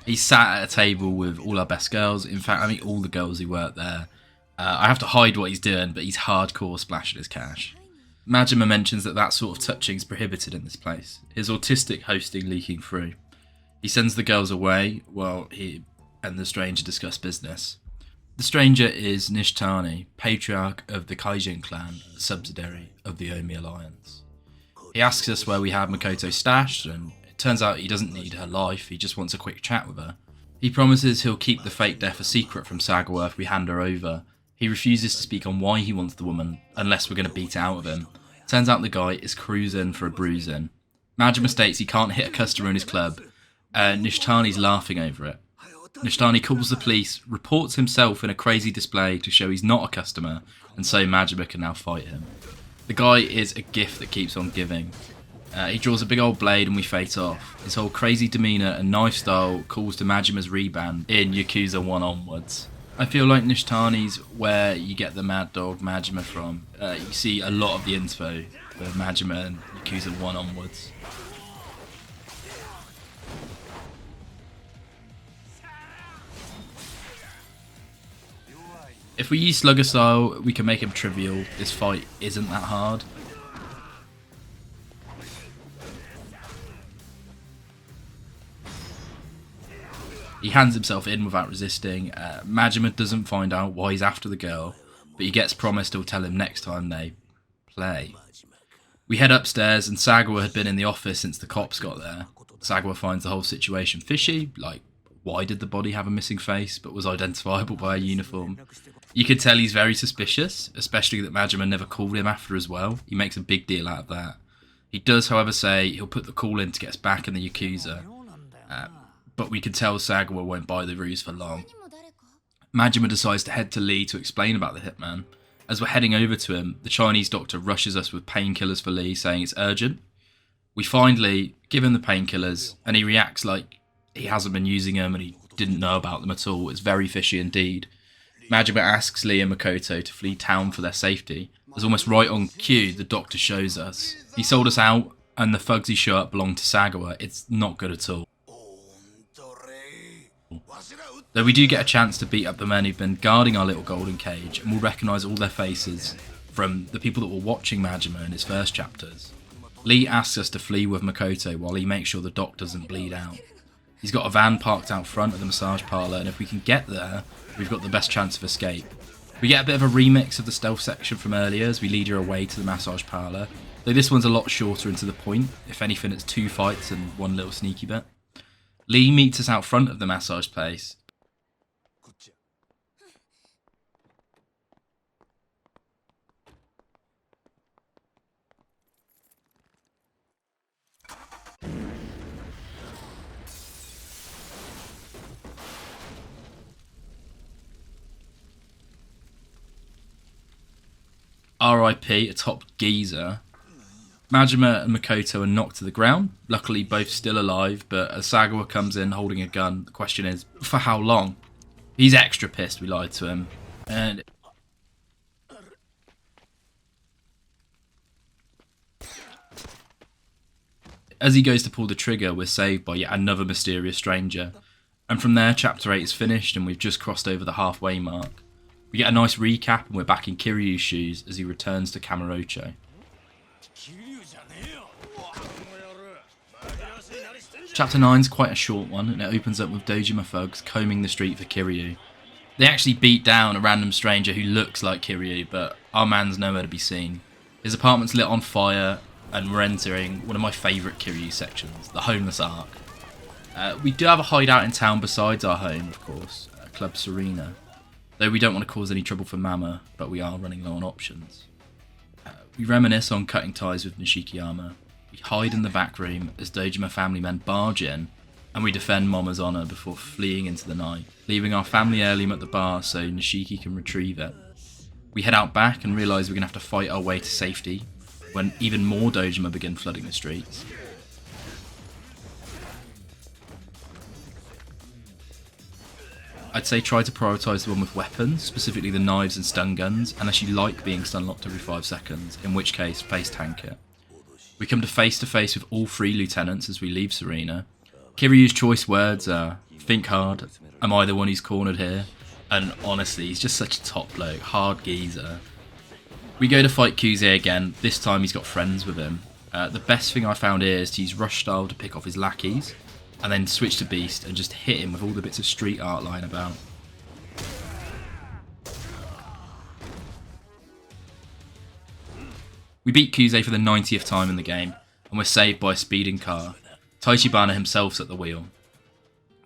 He's sat at a table with all our best girls. In fact, I think all the girls who work there. I have to hide what he's doing, but he's hardcore splashing his cash. Majima mentions that sort of touching is prohibited in this place. His autistic hosting leaking through. He sends the girls away while he and the stranger discuss business. The stranger is Nishitani, patriarch of the Kaijin clan, a subsidiary of the Omi Alliance. He asks us where we have Makoto stashed, and it turns out he doesn't need her life, he just wants a quick chat with her. He promises he'll keep the fake death a secret from Sagawa if we hand her over. He refuses to speak on why he wants the woman, unless we're going to beat it out of him. Turns out the guy is cruising for a bruising. Majima states he can't hit a customer in his club, and Nishitani's laughing over it. Nishitani calls the police, reports himself in a crazy display to show he's not a customer, and so Majima can now fight him. The guy is a gift that keeps on giving. He draws a big old blade and we face off. His whole crazy demeanour and knife style calls to Majima's rebound in Yakuza 1 onwards. I feel like Nishitani's where you get the Mad Dog Majima from. You see a lot of the info for Majima and Yakuza 1 onwards. If we use Slugger style, we can make him trivial. This fight isn't that hard. He hands himself in without resisting. Majima doesn't find out why he's after the girl, but he gets promised he'll tell him next time they play. We head upstairs and Sagawa had been in the office since the cops got there. Sagawa finds the whole situation fishy, like why did the body have a missing face but was identifiable by a uniform? You could tell he's very suspicious, especially that Majima never called him after as well. He makes a big deal out of that. He does, however, say he'll put the call in to get us back in the Yakuza. But we can tell Sagawa won't buy the ruse for long. Majima decides to head to Lee to explain about the hitman. As we're heading over to him, the Chinese doctor rushes us with painkillers for Lee, saying it's urgent. We find Lee, give him the painkillers, and he reacts like he hasn't been using them and he didn't know about them at all. It's very fishy indeed. Majima asks Lee and Makoto to flee town for their safety. As almost right on cue, the doctor shows us. He sold us out, and the thugs he shot belong to Sagawa. It's not good at all. Though we do get a chance to beat up the men who've been guarding our little golden cage, and we'll recognise all their faces from the people that were watching Majima in his first chapters. Lee asks us to flee with Makoto while he makes sure the doc doesn't bleed out. He's got a van parked out front of the massage parlour, and if we can get there, we've got the best chance of escape. We get a bit of a remix of the stealth section from earlier as we lead her away to the massage parlour, though this one's a lot shorter and to the point. If anything, it's 2 fights and 1 little sneaky bit. Lee meets us out front of the massage place. R.I.P. a top geezer. Majima and Makoto are knocked to the ground, luckily both still alive, but as Sagawa comes in holding a gun, the question is, for how long? He's extra pissed we lied to him, and as he goes to pull the trigger, we're saved by yet another mysterious stranger. And from there, chapter 8 is finished and we've just crossed over the halfway mark. We get a nice recap and we're back in Kiryu's shoes as he returns to Kamurocho. Chapter 9 is quite a short one and it opens up with Dojima thugs combing the street for Kiryu. They actually beat down a random stranger who looks like Kiryu, but our man's nowhere to be seen. His apartment's lit on fire and we're entering one of my favourite Kiryu sections, the homeless arc. We do have a hideout in town besides our home, of course, Club Serena. Though we don't want to cause any trouble for Mama, but we are running low on options. We reminisce on cutting ties with Nishikiyama. We hide in the back room as Dojima family men barge in, and we defend Mama's honour before fleeing into the night, leaving our family heirloom at the bar so Nishiki can retrieve it. We head out back and realise we're going to have to fight our way to safety, when even more Dojima begin flooding the streets. I'd say try to prioritise the one with weapons, specifically the knives and stun guns, unless you like being stun locked every 5 seconds, in which case face tank it. We come to face with all 3 lieutenants as we leave Serena. Kiryu's choice words are, think hard, am I the one who's cornered here? And honestly, he's just such a top bloke, hard geezer. We go to fight Kuze again, this time he's got friends with him. The best thing I found here is to use rush style to pick off his lackeys, and then switch to Beast and just hit him with all the bits of street art lying about. We beat Kuze for the 90th time in the game, and we're saved by a speeding car. Taichibana himself's at the wheel.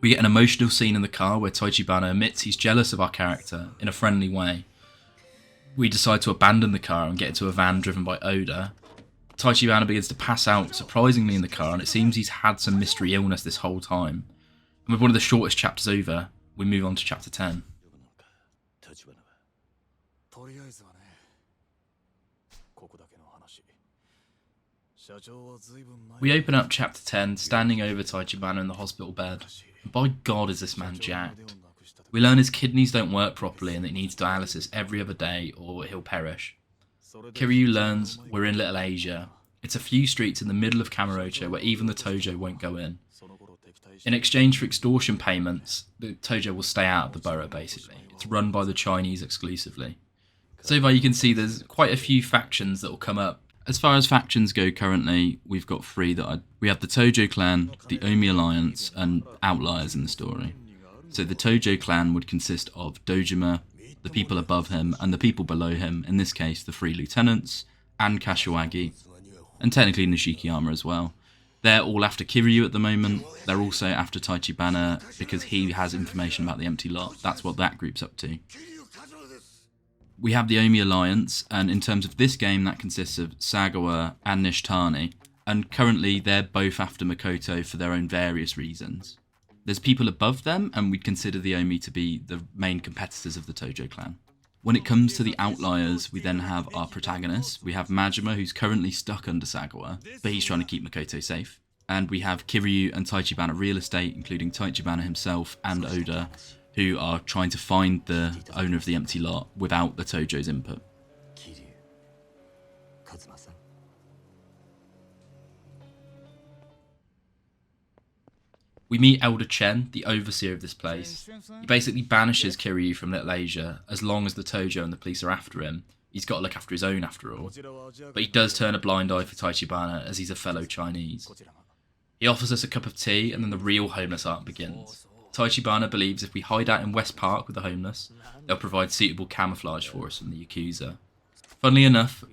We get an emotional scene in the car where Taichibana admits he's jealous of our character in a friendly way. We decide to abandon the car and get into a van driven by Oda. Taichibana begins to pass out surprisingly in the car, and it seems he's had some mystery illness this whole time. And with one of the shortest chapters over, we move on to chapter 10. We open up chapter 10 standing over Taichibana in the hospital bed. And by God is this man jacked. We learn his kidneys don't work properly and that he needs dialysis every other day or he'll perish. Kiryu learns we're in Little Asia. It's a few streets in the middle of Kamurocho where even the Tojo won't go in. In exchange for extortion payments, the Tojo will stay out of the borough basically. It's run by the Chinese exclusively. So far you can see there's quite a few factions that will come up. As far as factions go currently, we've got 3 we have the Tojo clan, the Omi Alliance, and outliers in the story. So the Tojo clan would consist of Dojima, the people above him, and the people below him, in this case the 3 lieutenants, and Kashiwagi, and technically Nishikiyama as well. They're all after Kiryu at the moment. They're also after Taichibana because he has information about the empty lot. That's what that group's up to. We have the Omi Alliance, and in terms of this game, that consists of Sagawa and Nishtani, and currently they're both after Makoto for their own various reasons. There's people above them, and we'd consider the Omi to be the main competitors of the Tojo clan. When it comes to the outliers, we then have our protagonists. We have Majima, who's currently stuck under Sagawa, but he's trying to keep Makoto safe. And we have Kiryu and Taichibana Real Estate, including Taichibana himself and Oda, who are trying to find the owner of the empty lot without the Tojo's input. We meet Elder Chen, the overseer of this place. He basically banishes Kiryu from Little Asia as long as the Tojo and the police are after him. He's got to look after his own after all. But he does turn a blind eye for Taichibana as he's a fellow Chinese. He offers us a cup of tea and then the real homeless art begins. Taichibana believes if we hide out in West Park with the homeless, they'll provide suitable camouflage for us from the Yakuza. Funnily enough,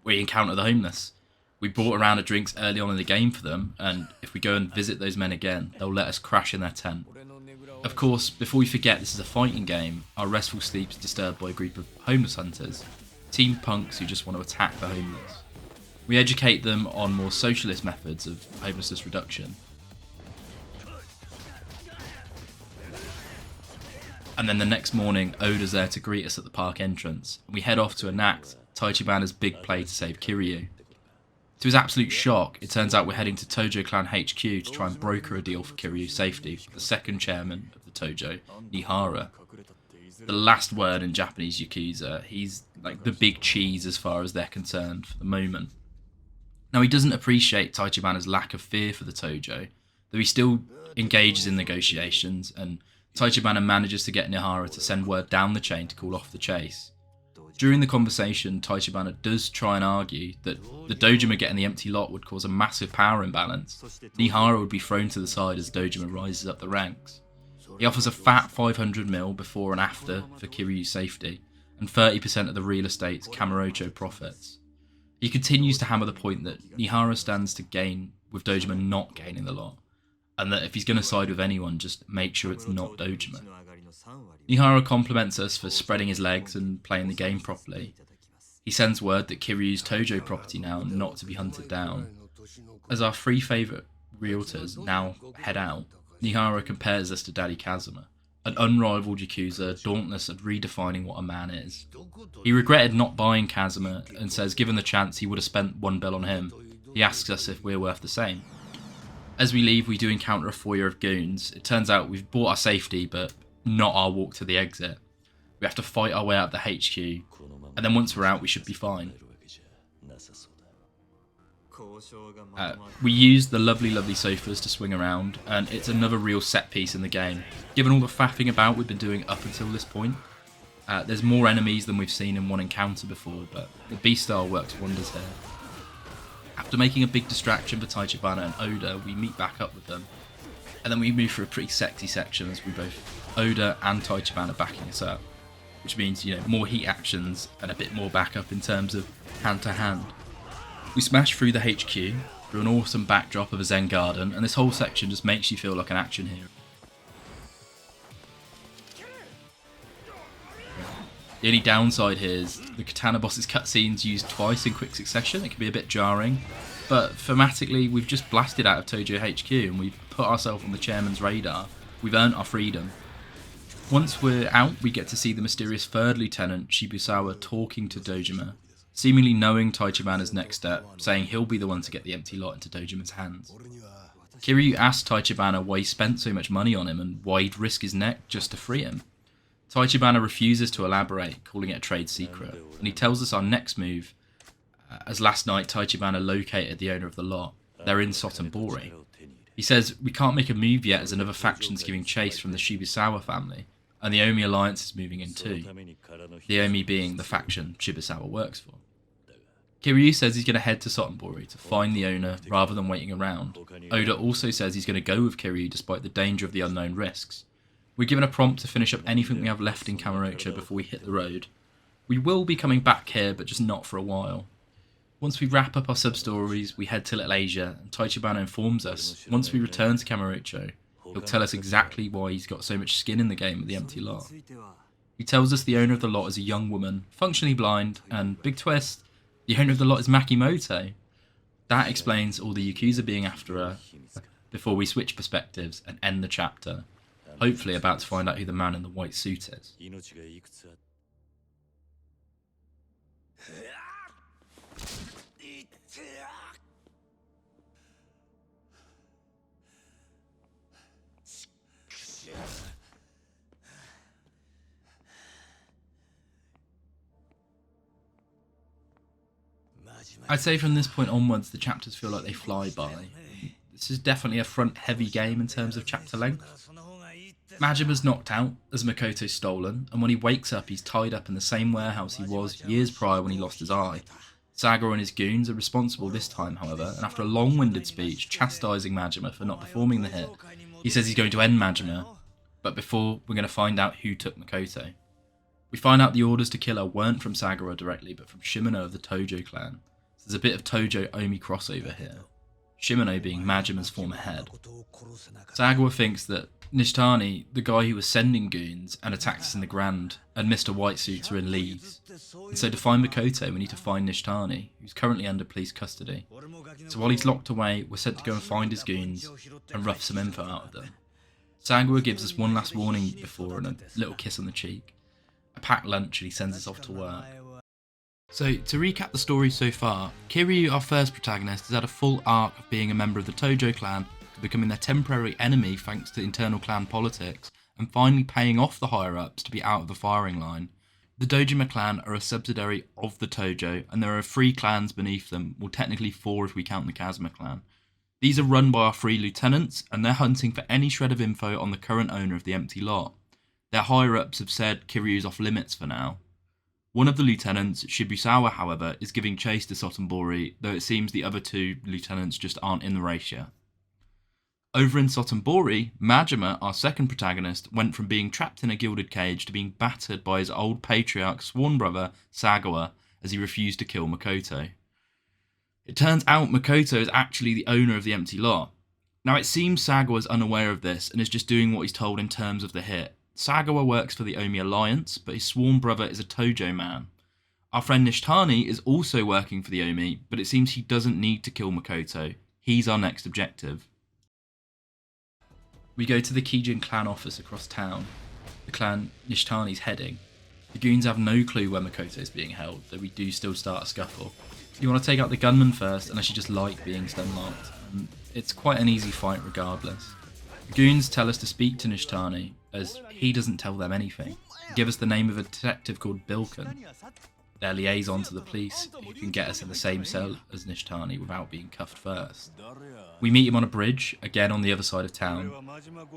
we encounter the homeless. We brought around a drinks early on in the game for them, and if we go and visit those men again, they'll let us crash in their tent. Of course, before we forget this is a fighting game, our restful sleep is disturbed by a group of homeless hunters, team punks who just want to attack the homeless. We educate them on more socialist methods of homelessness reduction. And then the next morning, Oda's there to greet us at the park entrance. We head off to enact Taichibana's big play to save Kiryu. To his absolute shock, it turns out we're heading to Tojo Clan HQ to try and broker a deal for Kiryu's safety for the second chairman of the Tojo, Nihara. The last word in Japanese Yakuza, he's like the big cheese as far as they're concerned for the moment. Now he doesn't appreciate Taichibana's lack of fear for the Tojo, though he still engages in negotiations, and Taichibana manages to get Nihara to send word down the chain to call off the chase. During the conversation, Taichibana does try and argue that the Dojima getting the empty lot would cause a massive power imbalance. Nihara would be thrown to the side as Dojima rises up the ranks. He offers a fat 500 mil before and after for Kiryu's safety, and 30% of the real estate's Kamurocho profits. He continues to hammer the point that Nihara stands to gain with Dojima not gaining the lot, and that if he's going to side with anyone, just make sure it's not Dojima. Nihara compliments us for spreading his legs and playing the game properly. He sends word that Kiryu's Tojo property now not to be hunted down. As our 3 favourite realtors now head out, Nihara compares us to Daddy Kazuma, an unrivaled Yakuza dauntless at redefining what a man is. He regretted not buying Kazuma and says given the chance he would have spent 1 bill on him. He asks us if we're worth the same. As we leave, we do encounter a foyer of goons. It turns out we've bought our safety, but not our walk to the exit. We have to fight our way out of the HQ, and then once we're out we should be fine. We use the lovely sofas to swing around, and it's another real set piece in the game. Given all the faffing about we've been doing up until this point, there's more enemies than we've seen in one encounter before, but the B-Style works wonders here. After making a big distraction for Taichibana and Oda, we meet back up with them, and then we move through a pretty sexy section as we both Oda and Taichibana backing us up, which means, you know, more heat actions and a bit more backup in terms of hand to hand. We smash through the HQ, through an awesome backdrop of a Zen garden, and this whole section just makes you feel like an action hero. The only downside here is the Katana boss's cutscenes used twice in quick succession. It can be a bit jarring, but thematically we've just blasted out of Tojo HQ and we've put ourselves on the chairman's radar. We've earned our freedom. Once we're out, we get to see the mysterious third lieutenant, Shibusawa, talking to Dojima, seemingly knowing Taichibana's next step, saying he'll be the one to get the empty lot into Dojima's hands. Kiryu asks Taichibana why he spent so much money on him and why he'd risk his neck just to free him. Taichibana refuses to elaborate, calling it a trade secret, and he tells us our next move, as last night Taichibana located the owner of the lot. They're in Sotenbori. He says, we can't make a move yet as another faction's giving chase from the Shibusawa family, and the Omi alliance is moving in too, the Omi being the faction Shibusawa works for. Kiryu says he's going to head to Sotenbori to find the owner rather than waiting around. Oda also says he's going to go with Kiryu despite the danger of the unknown risks. We're given a prompt to finish up anything we have left in Kamurocho before we hit the road. We will be coming back here, but just not for a while. Once we wrap up our sub-stories, we head to Little Asia, and Taichibana informs us, once we return to Kamurocho, he'll tell us exactly why he's got so much skin in the game with the empty lot. He tells us the owner of the lot is a young woman, functionally blind, and, big twist, the owner of the lot is Makimoto. That explains all the Yakuza being after her, before we switch perspectives and end the chapter. Hopefully about to find out who the man in the white suit is. I'd say from this point onwards the chapters feel like they fly by. This is definitely a front-heavy game in terms of chapter length. Majima's knocked out as Makoto's stolen, and when he wakes up he's tied up in the same warehouse he was years prior when he lost his eye. Sagawa and his goons are responsible this time, however, and after a long-winded speech chastising Majima for not performing the hit, he says he's going to end Majima, but before we're going to find out who took Makoto. We find out the orders to kill her weren't from Sagawa directly, but from Shimano of the Tojo clan, so there's a bit of Tojo-Omi crossover here, Shimano being Majima's former head. Sagawa thinks that Nishitani, the guy who was sending goons and attacked us in the Grand, and Mr. Whitesuits are in leagues. And so to find Makoto, we need to find Nishitani, who's currently under police custody. So while he's locked away, we're sent to go and find his goons and rough some info out of them. Sagawa gives us one last warning before and a little kiss on the cheek. A packed lunch and he sends us off to work. So, to recap the story so far, Kiryu, our first protagonist, has had a full arc of being a member of the Tojo clan, to becoming their temporary enemy thanks to internal clan politics, and finally paying off the higher-ups to be out of the firing line. The Dojima clan are a subsidiary of the Tojo, and there are 3 clans beneath them, well technically 4 if we count the Kazuma clan. These are run by our 3 lieutenants, and they're hunting for any shred of info on the current owner of the empty lot. Their higher-ups have said Kiryu's off limits for now. One of the lieutenants, Shibusawa, however, is giving chase to Sotenbori, though it seems the other 2 lieutenants just aren't in the race yet. Over in Sotenbori, Majima, our second protagonist, went from being trapped in a gilded cage to being battered by his old patriarch sworn brother, Sagawa, as he refused to kill Makoto. It turns out Makoto is actually the owner of the empty lot. Now it seems Sagawa's unaware of this and is just doing what he's told in terms of the hit. Sagawa works for the Omi Alliance, but his sworn brother is a Tojo man. Our friend Nishitani is also working for the Omi, but it seems he doesn't need to kill Makoto. He's our next objective. We go to the Kijin clan office across town, the clan Nishitani's heading. The goons have no clue where Makoto is being held, though we do still start a scuffle. You want to take out the gunman first, unless you just like being stun-locked. It's quite an easy fight regardless. The goons tell us to speak to Nishitani, as he doesn't tell them anything. Give us the name of a detective called Bilken, their liaison to the police, who can get us in the same cell as Nishtani without being cuffed first. We meet him on a bridge, again on the other side of town.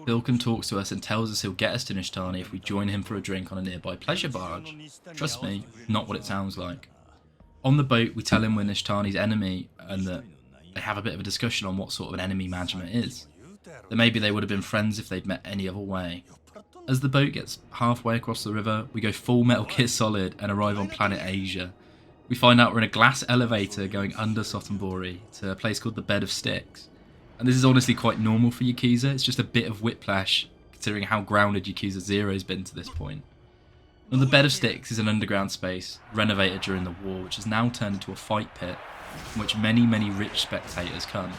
Bilken talks to us and tells us he'll get us to Nishtani if we join him for a drink on a nearby pleasure barge. Trust me, not what it sounds like. On the boat, we tell him we're Nishtani's enemy and that they have a bit of a discussion on what sort of an enemy Majima is. That maybe they would have been friends if they'd met any other way. As the boat gets halfway across the river, we go full Metal Gear Solid and arrive on planet Asia. We find out we're in a glass elevator going under Sotenbori to a place called the Bed of Sticks. And this is honestly quite normal for Yakuza. It's just a bit of whiplash considering how grounded Yakuza 0's been to this point. Now, the Bed of Sticks is an underground space renovated during the war, which has now turned into a fight pit from which many rich spectators come.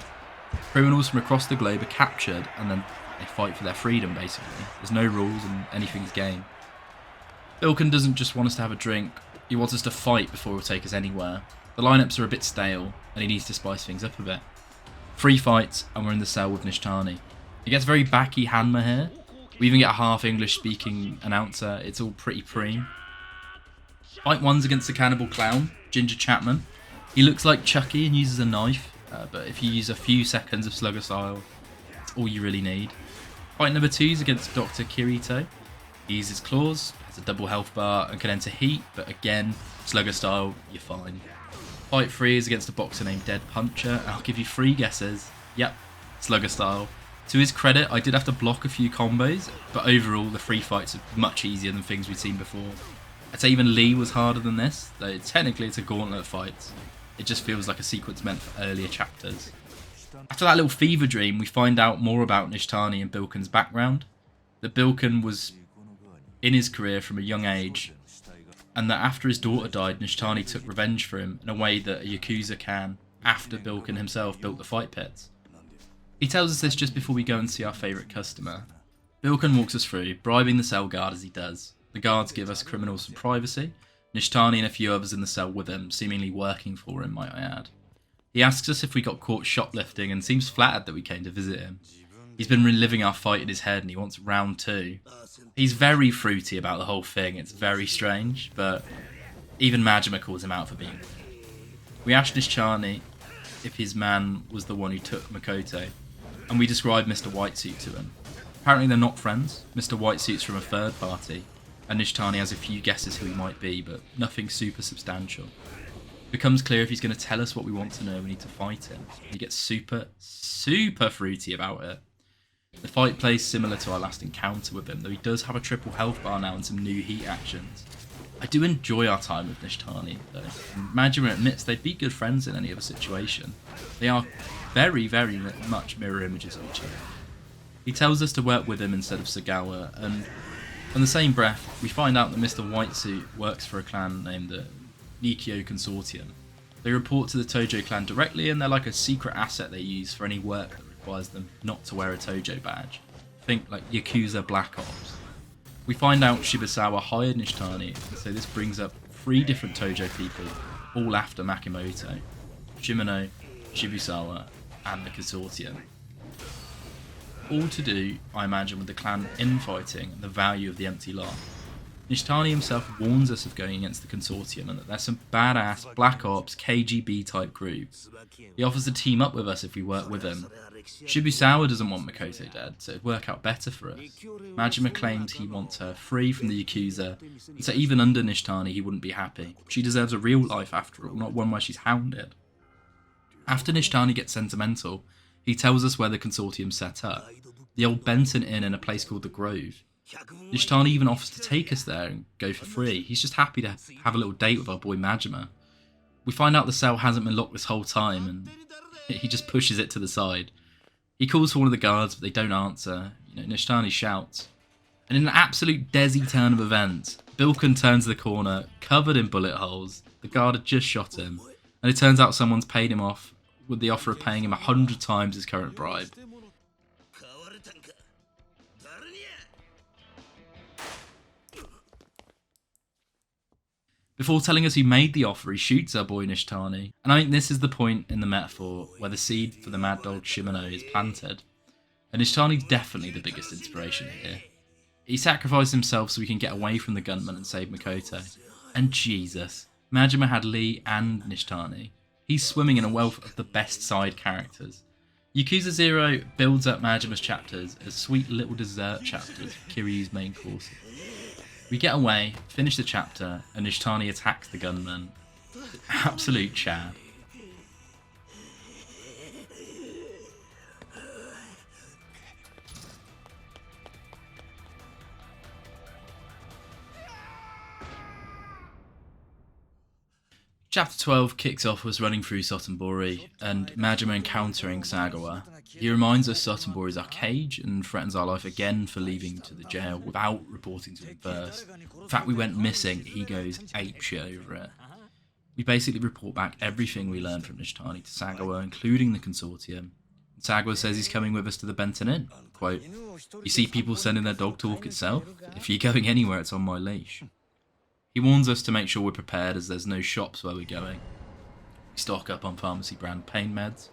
Criminals from across the globe are captured and then they fight for their freedom, basically. There's no rules and anything's game. Bilken doesn't just want us to have a drink, he wants us to fight before he'll take us anywhere. The lineups are a bit stale and he needs to spice things up a bit. 3 fights and we're in the cell with Nishtani. It gets very Baki Hanma here. We even get a half English speaking announcer. It's all pretty preem. Fight 1's against the cannibal clown, Ginger Chapman. He looks like Chucky and uses a knife, but if you use a few seconds of Slugger style, it's all you really need. Fight number 2's against Dr. Kirito. He uses claws, has a double health bar and can enter heat, but again, Slugger style, you're fine. Fight 3 is against a boxer named Dead Puncher, and I'll give you 3 guesses. Yep, Slugger style. To his credit, I did have to block a few combos, but overall the 3 fights are much easier than things we've seen before. I'd say even Lee was harder than this, though technically it's a gauntlet fight. It just feels like a sequence meant for earlier chapters. After that little fever dream, we find out more about Nishtani and Bilken's background. That Bilken was in his career from a young age, and that after his daughter died, Nishtani took revenge for him in a way that a Yakuza can, after Bilken himself built the fight pits. He tells us this just before we go and see our favourite customer. Bilken walks us through, bribing the cell guard as he does. The guards give us criminals some privacy, Nishtani and a few others in the cell with him, seemingly working for him, might I add. He asks us if we got caught shoplifting and seems flattered that we came to visit him. He's been reliving our fight in his head and he wants round 2. He's very fruity about the whole thing, it's very strange, but even Majima calls him out for being. We ask Nishtani if his man was the one who took Makoto, and we describe Mr. Whitesuit to him. Apparently they're not friends. Mr. Whitesuit's from a third party, and Nishtani has a few guesses who he might be, but nothing super substantial. It becomes clear if he's going to tell us what we want to know, we need to fight him. He gets super fruity about it. The fight plays similar to our last encounter with him, though he does have a triple health bar now and some new heat actions. I do enjoy our time with Nishtani, though. And Majima admits they'd be good friends in any other situation. They are very much mirror images of each other. He tells us to work with him instead of Sagawa, and in the same breath, we find out that Mr. Whitesuit works for a clan named the Nikyo Consortium. They report to the Tojo clan directly, and they're like a secret asset they use for any work that requires them not to wear a Tojo badge. Think like Yakuza Black Ops. We find out Shibusawa hired Nishtani, so this brings up 3 different Tojo people, all after Makimoto. Shimano, Shibusawa, and the Consortium. All to do, I imagine, with the clan infighting and the value of the empty lot. Nishtani himself warns us of going against the Consortium and that there's some badass Black Ops KGB type groups. He offers to team up with us if we work with him. Shibusawa doesn't want Makoto dead, so it'd work out better for us. Majima claims he wants her free from the Yakuza, and so even under Nishtani he wouldn't be happy. She deserves a real life after all, not one where she's hounded. After Nishtani gets sentimental, he tells us where the Consortium's set up. The old Benton Inn in a place called the Grove. Nishtani even offers to take us there and go for free. He's just happy to have a little date with our boy Majima. We find out the cell hasn't been locked this whole time and he just pushes it to the side. He calls for one of the guards but they don't answer. Nishtani shouts. And in an absolute desi turn of events, Bilken turns the corner, covered in bullet holes. The guard had just shot him. And it turns out someone's paid him off with the offer of paying him 100 times his current bribe. Before telling us who made the offer, he shoots our boy Nishtani, and I think this is the point in the metaphor where the seed for the mad dog Shimano is planted. And Nishtani's definitely the biggest inspiration here. He sacrificed himself so we can get away from the gunman and save Makoto. And Jesus, Majima had Lee and Nishtani. He's swimming in a wealth of the best side characters. Yakuza 0 builds up Majima's chapters as sweet little dessert chapters for Kiryu's main courses. We get away, finish the chapter, and Nishtani attacks the gunman. Absolute Chad. Chapter 12 kicks off with us running through Sotenbori and Majima encountering Sagawa. He reminds us Sotenbori is our cage and threatens our life again for leaving to the jail without reporting to him first. In fact, we went missing, he goes apeshit over it. We basically report back everything we learned from Nishtani to Sagawa, including the consortium. And Sagawa says he's coming with us to the Benton Inn. Quote, "You see people sending their dog talk itself? If you're going anywhere, it's on my leash." He warns us to make sure we're prepared as there's no shops where we're going. We stock up on pharmacy brand pain meds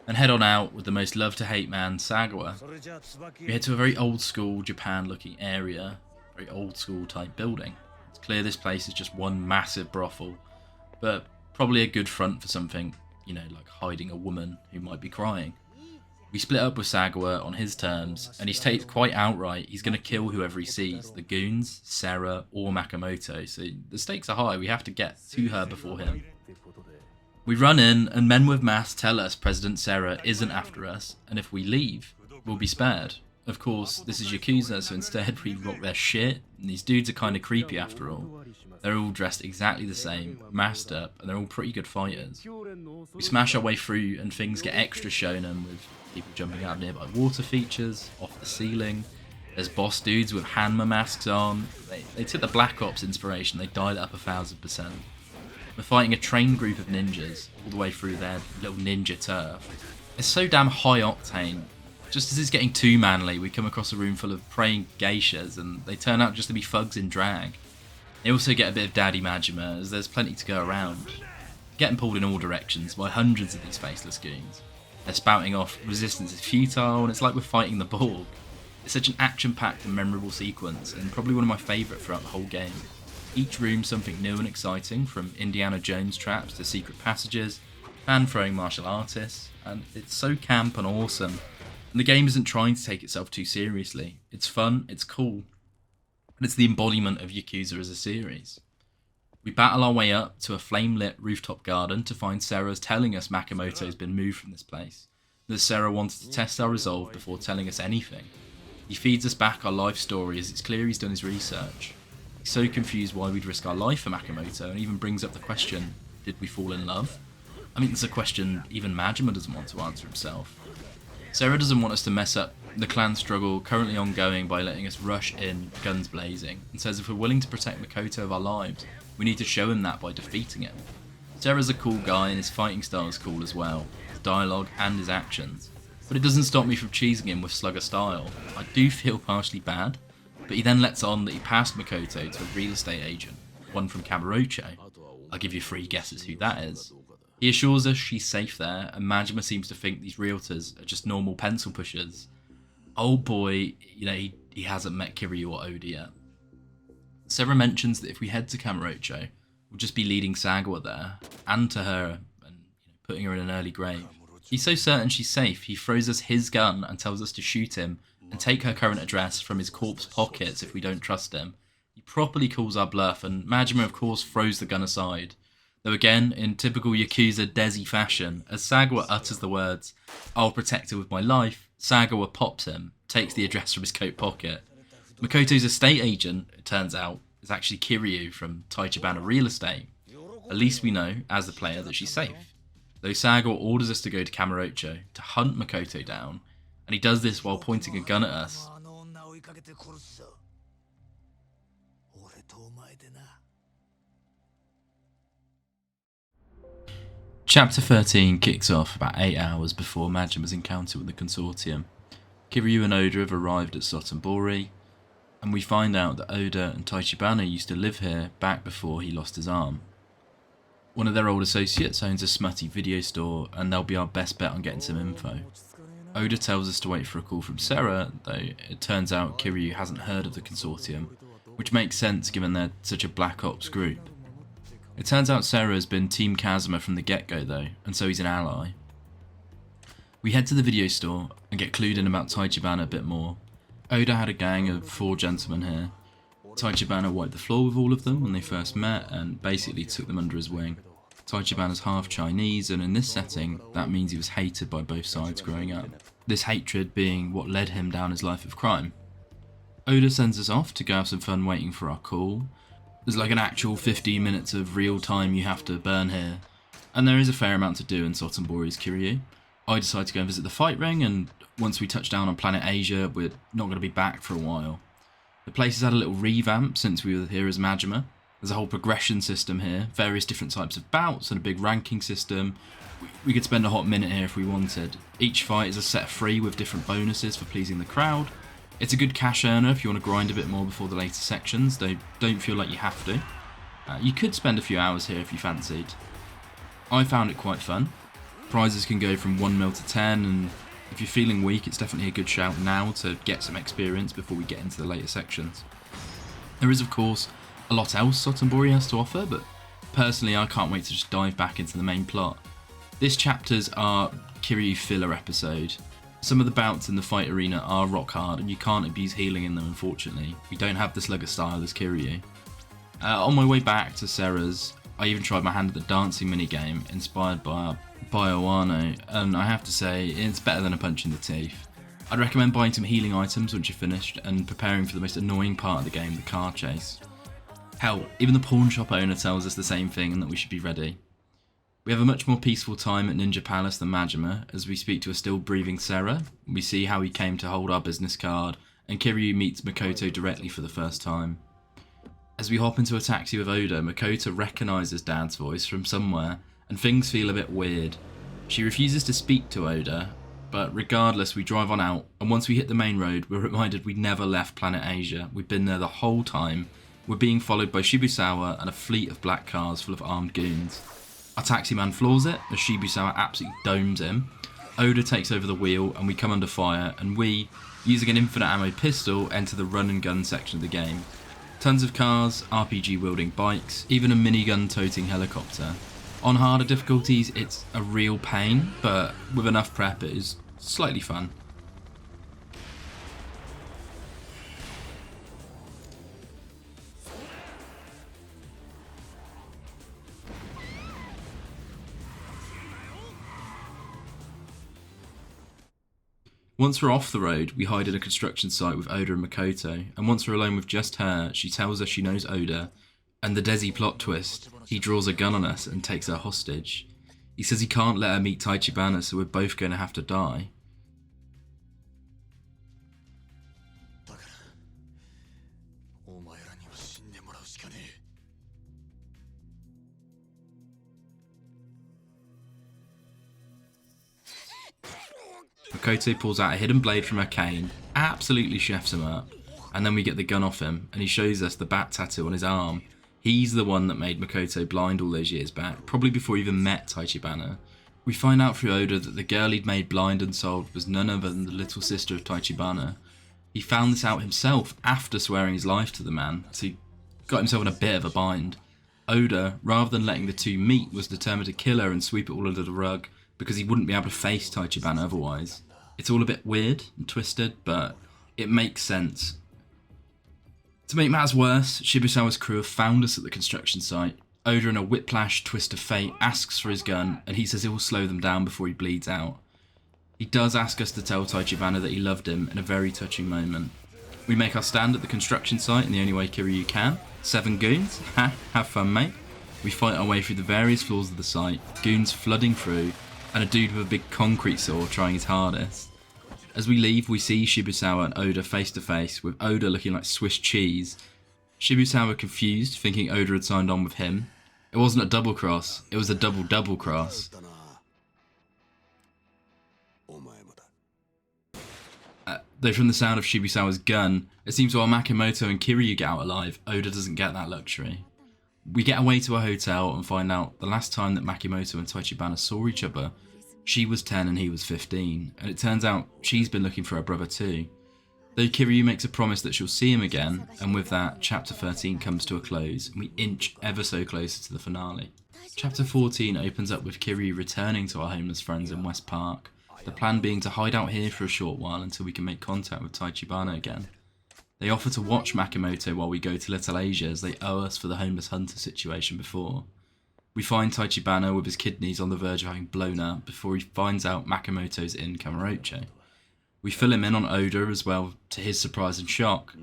and head on out with the most love-to-hate man, Sagawa. We head to a very old-school Japan-looking area, very old-school type building. It's clear this place is just one massive brothel, but probably a good front for something, you know, like hiding a woman who might be crying. We split up with Sagawa on his terms, and he states quite outright he's going to kill whoever he sees, the goons, Sarah, or Makamoto, so the stakes are high, we have to get to her before him. We run in, and men with masks tell us President Sarah isn't after us, and if we leave, we'll be spared. Of course, this is Yakuza, so instead we rock their shit, and these dudes are kind of creepy after all. They're all dressed exactly the same, masked up, and they're all pretty good fighters. We smash our way through, and things get extra shonen with people jumping out of nearby water features, off the ceiling. There's boss dudes with Hanma masks on. They took the Black Ops inspiration, they dialed it up 1000%. We're fighting a trained group of ninjas, all the way through their little ninja turf. It's so damn high octane. Just as it's getting too manly, we come across a room full of praying geishas, and they turn out just to be thugs in drag. They also get a bit of Daddy Majima, as there's plenty to go around. Getting pulled in all directions by hundreds of these faceless goons. They're spouting off resistance is futile, and it's like we're fighting the Borg. It's such an action-packed and memorable sequence, and probably one of my favourite throughout the whole game. Each room something new and exciting, from Indiana Jones traps to secret passages, fan-throwing martial artists, and it's so camp and awesome. And the game isn't trying to take itself too seriously. It's fun, it's cool, and it's the embodiment of Yakuza as a series. We battle our way up to a flame-lit rooftop garden to find Sarah's telling us Makamoto's been moved from this place, that Sarah wanted to test our resolve before telling us anything. He feeds us back our life story as it's clear he's done his research. He's so confused why we'd risk our life for Makamoto, and even brings up the question, did we fall in love? I mean, it's a question even Majima doesn't want to answer himself. Sarah doesn't want us to mess up the clan struggle currently ongoing by letting us rush in, guns blazing, and says if we're willing to protect Makoto of our lives, we need to show him that by defeating him. Sarah's a cool guy and his fighting style is cool as well, his dialogue and his actions. But it doesn't stop me from cheesing him with slugger style. I do feel partially bad, but he then lets on that he passed Makoto to a real estate agent, one from Kamurocho. I'll give you 3 guesses who that is. He assures us she's safe there, and Majima seems to think these realtors are just normal pencil pushers. Oh boy, you know, he hasn't met Kiryu or Oda yet. Sarah mentions that if we head to Kamurocho, we'll just be leading Sagawa there, and to her, and putting her in an early grave. He's so certain she's safe, he throws us his gun and tells us to shoot him, and take her current address from his corpse pockets if we don't trust him. He properly calls our bluff, and Majima of course throws the gun aside. Though again, in typical Yakuza Desi fashion, as Sagawa utters the words, "I'll protect her with my life," Sagawa pops him, takes the address from his coat pocket. Makoto's estate agent, it turns out, is actually Kiryu from Taichibana Real Estate. At least we know, as the player, that she's safe. Though Sagawa orders us to go to Kamurocho to hunt Makoto down, and he does this while pointing a gun at us. Chapter 13 kicks off about 8 hours before Majima's encounter with the consortium. Kiryu and Oda have arrived at Sotenbori, and we find out that Oda and Taichibana used to live here back before he lost his arm. One of their old associates owns a smutty video store, and they'll be our best bet on getting some info. Oda tells us to wait for a call from Sera, though it turns out Kiryu hasn't heard of the consortium, which makes sense given they're such a Black Ops group. It turns out Sera has been Team Kazuma from the get-go though, and so he's an ally. We head to the video store and get clued in about Taichibana a bit more. Oda had a gang of 4 gentlemen here. Taichibana wiped the floor with all of them when they first met and basically took them under his wing. Taichibana's half Chinese, and in this setting, that means he was hated by both sides growing up. This hatred being what led him down his life of crime. Oda sends us off to go have some fun waiting for our call. There's like an actual 15 minutes of real time you have to burn here, and there is a fair amount to do in Sotenbori's Kiryu. I decide to go and visit the fight ring, and once we touch down on planet Asia, we're not going to be back for a while. The place has had a little revamp since we were here as Majima. There's a whole progression system here, various different types of bouts and a big ranking system. We could spend a hot minute here if we wanted. Each fight is a set free with different bonuses for pleasing the crowd. It's a good cash earner if you want to grind a bit more before the later sections, though don't feel like you have to. You could spend a few hours here if you fancied. I found it quite fun. Prizes can go from 1 mil to 10, and if you're feeling weak, it's definitely a good shout now to get some experience before we get into the later sections. There is, of course, a lot else Sotenbori has to offer, but personally I can't wait to just dive back into the main plot. This chapter's our Kiryu filler episode. Some of the bouts in the fight arena are rock hard, and you can't abuse healing in them unfortunately. We don't have the slugger style as Kiryu. On my way back to Sera's, I even tried my hand at the dancing minigame inspired by Bioano, and I have to say it's better than a punch in the teeth. I'd recommend buying some healing items once you're finished and preparing for the most annoying part of the game, the car chase. Hell, even the pawn shop owner tells us the same thing and that we should be ready. We have a much more peaceful time at Ninja Palace than Majima as we speak to a still breathing Sera. We see how he came to hold our business card, and Kiryu meets Makoto directly for the first time. As we hop into a taxi with Oda, Makoto recognises Dad's voice from somewhere, and things feel a bit weird. She refuses to speak to Oda, but regardless we drive on out, and once we hit the main road we're reminded we never left planet Asia. We've been there the whole time. We're being followed by Shibusawa and a fleet of black cars full of armed goons. Our taxi man floors it as Shibusawa absolutely domes him. Oda takes over the wheel and we come under fire, and we, using an infinite ammo pistol, enter the run and gun section of the game. Tons of cars, RPG wielding bikes, even a minigun toting helicopter. On harder difficulties it's a real pain, but with enough prep it is slightly fun. Once we're off the road, we hide in a construction site with Oda and Makoto, and once we're alone with just her, she tells us she knows Oda, and the Desi plot twist, he draws a gun on us and takes her hostage. He says he can't let her meet Taichibana, so we're both going to have to die. Makoto pulls out a hidden blade from her cane, absolutely chefs him up, and then we get the gun off him, and he shows us the bat tattoo on his arm. He's the one that made Makoto blind all those years back, probably before he even met Taichibana. We find out through Oda that the girl he'd made blind and sold was none other than the little sister of Taichibana. He found this out himself after swearing his life to the man, so he got himself in a bit of a bind. Oda, rather than letting the two meet, was determined to kill her and sweep it all under the rug, because he wouldn't be able to face Taichibana otherwise. It's all a bit weird and twisted, but it makes sense. To make matters worse, Shibusawa's crew have found us at the construction site. Oda, in a whiplash twist of fate, asks for his gun, and he says it will slow them down before he bleeds out. He does ask us to tell Taichibana that he loved him in a very touching moment. We make our stand at the construction site in the only way Kiryu can. 7 goons, have fun mate. We fight our way through the various floors of the site, goons flooding through, and a dude with a big concrete saw trying his hardest. As we leave, we see Shibusawa and Oda face to face, with Oda looking like Swiss cheese. Shibusawa confused, thinking Oda had signed on with him. It wasn't a double cross, it was a double cross. Though from the sound of Shibusawa's gun, it seems while Makimoto and Kiryu get out alive, Oda doesn't get that luxury. We get away to a hotel and find out the last time that Makimoto and Taichibana saw each other She was 10 and he was 15, and it turns out she's been looking for her brother too. Though Kiryu makes a promise that she'll see him again, and with that, chapter 13 comes to a close, and we inch ever so closer to the finale. Chapter 14 opens up with Kiryu returning to our homeless friends in West Park, the plan being to hide out here for a short while until we can make contact with Taichibana again. They offer to watch Makamoto while we go to Little Asia, as they owe us for the homeless hunter situation before. We find Taichibana with his kidneys on the verge of having blown up before he finds out Makamoto's in Kamurocho. We fill him in on Oda as well, to his surprise and shock.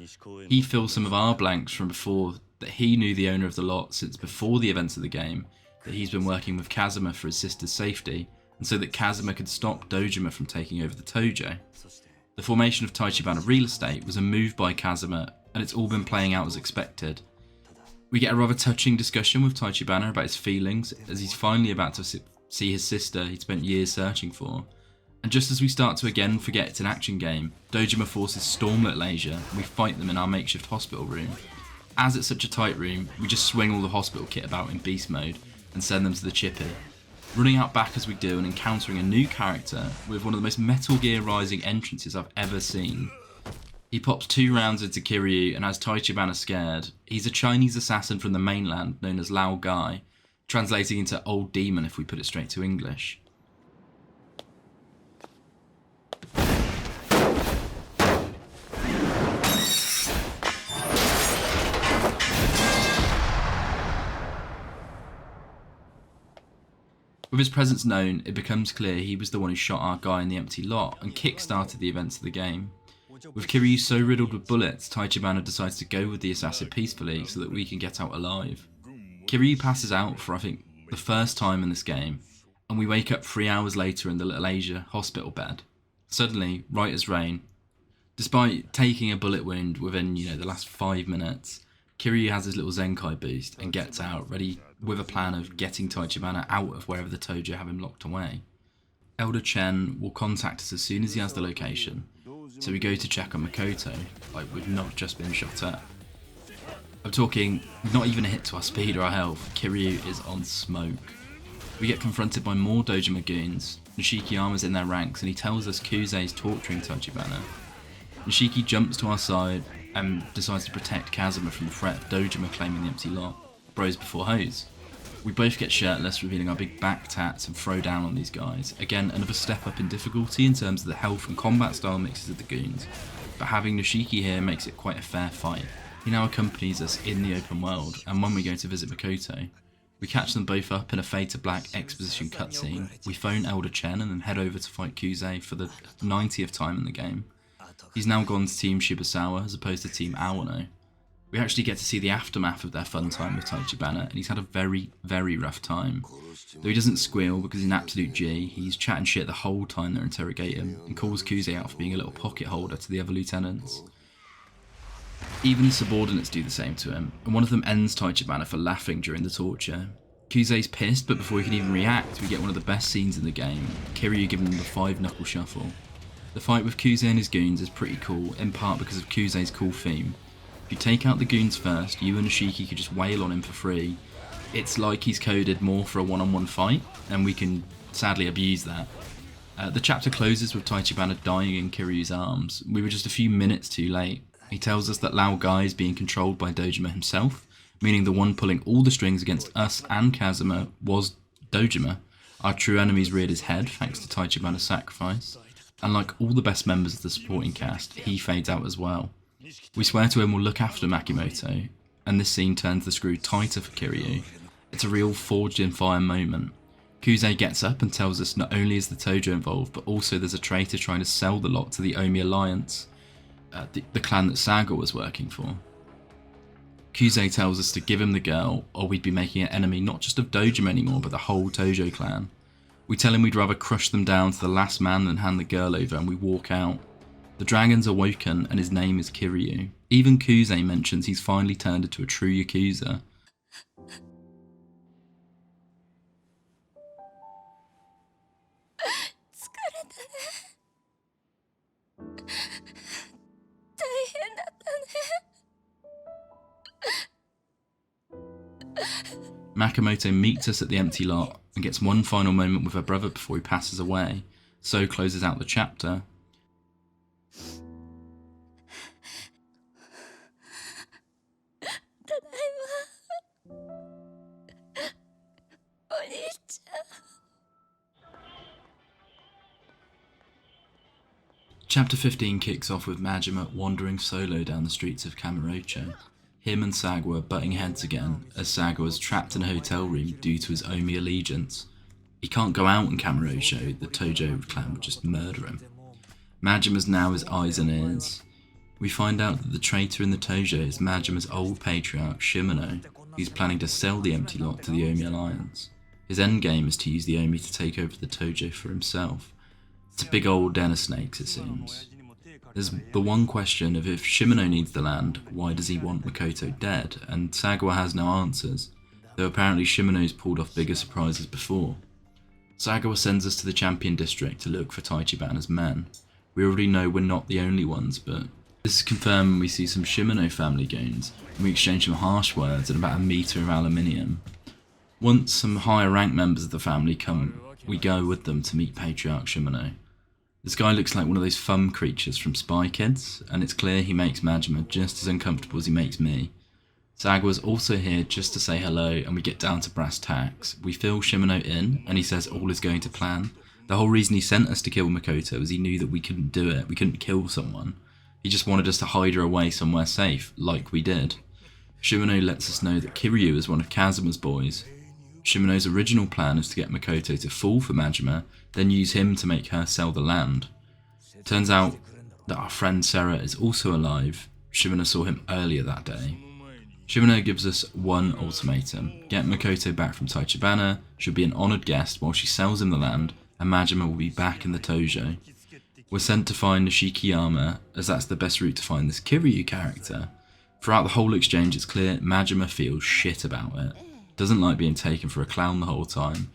He fills some of our blanks from before that he knew the owner of the lot since before the events of the game, that he's been working with Kazuma for his sister's safety, and so that Kazuma could stop Dojima from taking over the Tojo. The formation of Taichibana Real Estate was a move by Kazuma, and it's all been playing out as expected. We get a rather touching discussion with Taichibana about his feelings, as he's finally about to see his sister he'd spent years searching for. And just as we start to again forget it's an action game, Dojima forces storm Little Asia, and we fight them in our makeshift hospital room. As it's such a tight room, we just swing all the hospital kit about in beast mode, and send them to the chippy. Running out back as we do and encountering a new character with one of the most Metal Gear Rising entrances I've ever seen. He pops 2 rounds into Kiryu and has Taichibana scared. He's a Chinese assassin from the mainland known as Lao Gai, translating into Old Demon if we put it straight to English. With his presence known, it becomes clear he was the one who shot our guy in the empty lot and kick-started the events of the game. With Kiryu so riddled with bullets, Taichibana decides to go with the assassin peacefully so that we can get out alive. Kiryu passes out for I think the first time in this game, and we wake up 3 hours later in the Little Asia hospital bed. Suddenly, right as rain. Despite taking a bullet wound within, the last 5 minutes, Kiryu has his little Zenkai boost and gets out, ready with a plan of getting Taichibana out of wherever the Tojo have him locked away. Elder Chen will contact us as soon as he has the location, so we go to check on Makoto, like we've not just been shot at. I'm talking not even a hit to our speed or our health, Kiryu is on smoke. We get confronted by more Dojima goons. Nishikiyama's in their ranks and he tells us Kuze is torturing Taichibana. Nishiki jumps to our side and decides to protect Kazuma from the threat of Dojima claiming the empty lot. Bros before hoes. We both get shirtless, revealing our big back tats, and throw down on these guys. Again, another step up in difficulty in terms of the health and combat style mixes of the goons, but having Nishiki here makes it quite a fair fight. He now accompanies us in the open world, and when we go to visit Makoto, we catch them both up in a Fade to Black exposition cutscene. We phone Elder Chen and then head over to fight Kuze for the 90th time in the game. He's now gone to Team Shibusawa as opposed to Team Awano. We actually get to see the aftermath of their fun time with Taichibana, and he's had a very, very rough time. Though he doesn't squeal because he's an absolute G, he's chatting shit the whole time they're interrogating him, and calls Kuze out for being a little pocket holder to the other lieutenants. Even his subordinates do the same to him, and one of them ends Taichibana for laughing during the torture. Kuze's pissed, but before he can even react, we get one of the best scenes in the game, Kiryu giving him the 5-knuckle shuffle. The fight with Kuze and his goons is pretty cool, in part because of Kuze's cool theme. If you take out the goons first, you and Nishiki could just wail on him for free. It's like he's coded more for a one-on-one fight, and we can sadly abuse that. The chapter closes with Taichibana dying in Kiryu's arms. We were just a few minutes too late. He tells us that Lao Gai is being controlled by Dojima himself, meaning the one pulling all the strings against us and Kazuma was Dojima. Our true enemies reared his head thanks to Taichibana's sacrifice, and like all the best members of the supporting cast, he fades out as well. We swear to him we'll look after Makimoto, and this scene turns the screw tighter for Kiryu. It's a real forged in fire moment. Kuze gets up and tells us not only is the Tojo involved, but also there's a traitor trying to sell the lot to the Omi Alliance, the clan that Saga was working for. Kuze tells us to give him the girl, or we'd be making an enemy not just of Dojima anymore, but the whole Tojo clan. We tell him we'd rather crush them down to the last man than hand the girl over, and we walk out. The dragon's awoken, and his name is Kiryu. Even Kuze mentions he's finally turned into a true Yakuza. Makamoto meets us at the empty lot, and gets one final moment with her brother before he passes away. So closes out the chapter. Chapter 15 kicks off with Majima wandering solo down the streets of Kamurocho. Him and Sagwa are butting heads again, as Sagwa is trapped in a hotel room due to his Omi allegiance. He can't go out in Kamurocho, the Tojo clan would just murder him. Majima's now his eyes and ears. We find out that the traitor in the Tojo is Majima's old patriarch Shimano, who's planning to sell the empty lot to the Omi Alliance. His endgame is to use the Omi to take over the Tojo for himself. It's a big old den of snakes, it seems. There's the one question of if Shimano needs the land, why does he want Makoto dead? And Sagwa has no answers, though apparently Shimano's pulled off bigger surprises before. Sagwa sends us to the Champion District to look for Taichibana's men. We already know we're not the only ones, but this is confirmed when we see some Shimano family goons, and we exchange some harsh words and about a metre of aluminium. Once some higher ranked members of the family come, we go with them to meet Patriarch Shimano. This guy looks like one of those fun creatures from Spy Kids, and it's clear he makes Majima just as uncomfortable as he makes me. Sagwa's also here just to say hello, and we get down to brass tacks. We fill Shimano in, and he says all is going to plan. The whole reason he sent us to kill Makoto was he knew that we couldn't do it, we couldn't kill someone. He just wanted us to hide her away somewhere safe, like we did. Shimano lets us know that Kiryu is one of Kazuma's boys. Shimano's original plan is to get Makoto to fall for Majima, then use him to make her sell the land. Turns out that our friend Sera is also alive. Shimano saw him earlier that day. Shimano gives us one ultimatum: get Makoto back from Taichibana, she'll be an honoured guest while she sells him the land, and Majima will be back in the Tojo. We're sent to find Nishikiyama, as that's the best route to find this Kiryu character. Throughout the whole exchange it's clear Majima feels shit about it. Doesn't like being taken for a clown the whole time.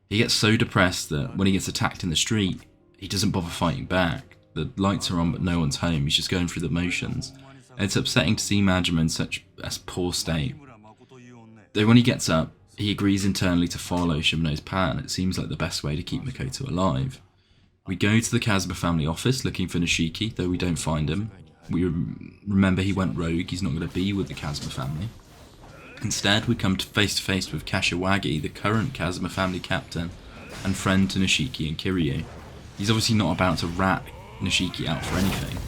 He gets so depressed that when he gets attacked in the street, he doesn't bother fighting back. The lights are on but no one's home, he's just going through the motions. And it's upsetting to see Majima in such a poor state. Though when he gets up, he agrees internally to follow Shimano's plan. It seems like the best way to keep Makoto alive. We go to the Kazuma family office looking for Nishiki, though we don't find him. We remember he went rogue, he's not going to be with the Kazuma family. Instead, we come face to face with Kashiwagi, the current Kazuma family captain, and friend to Nishiki and Kiryu. He's obviously not about to rat Nishiki out for anything.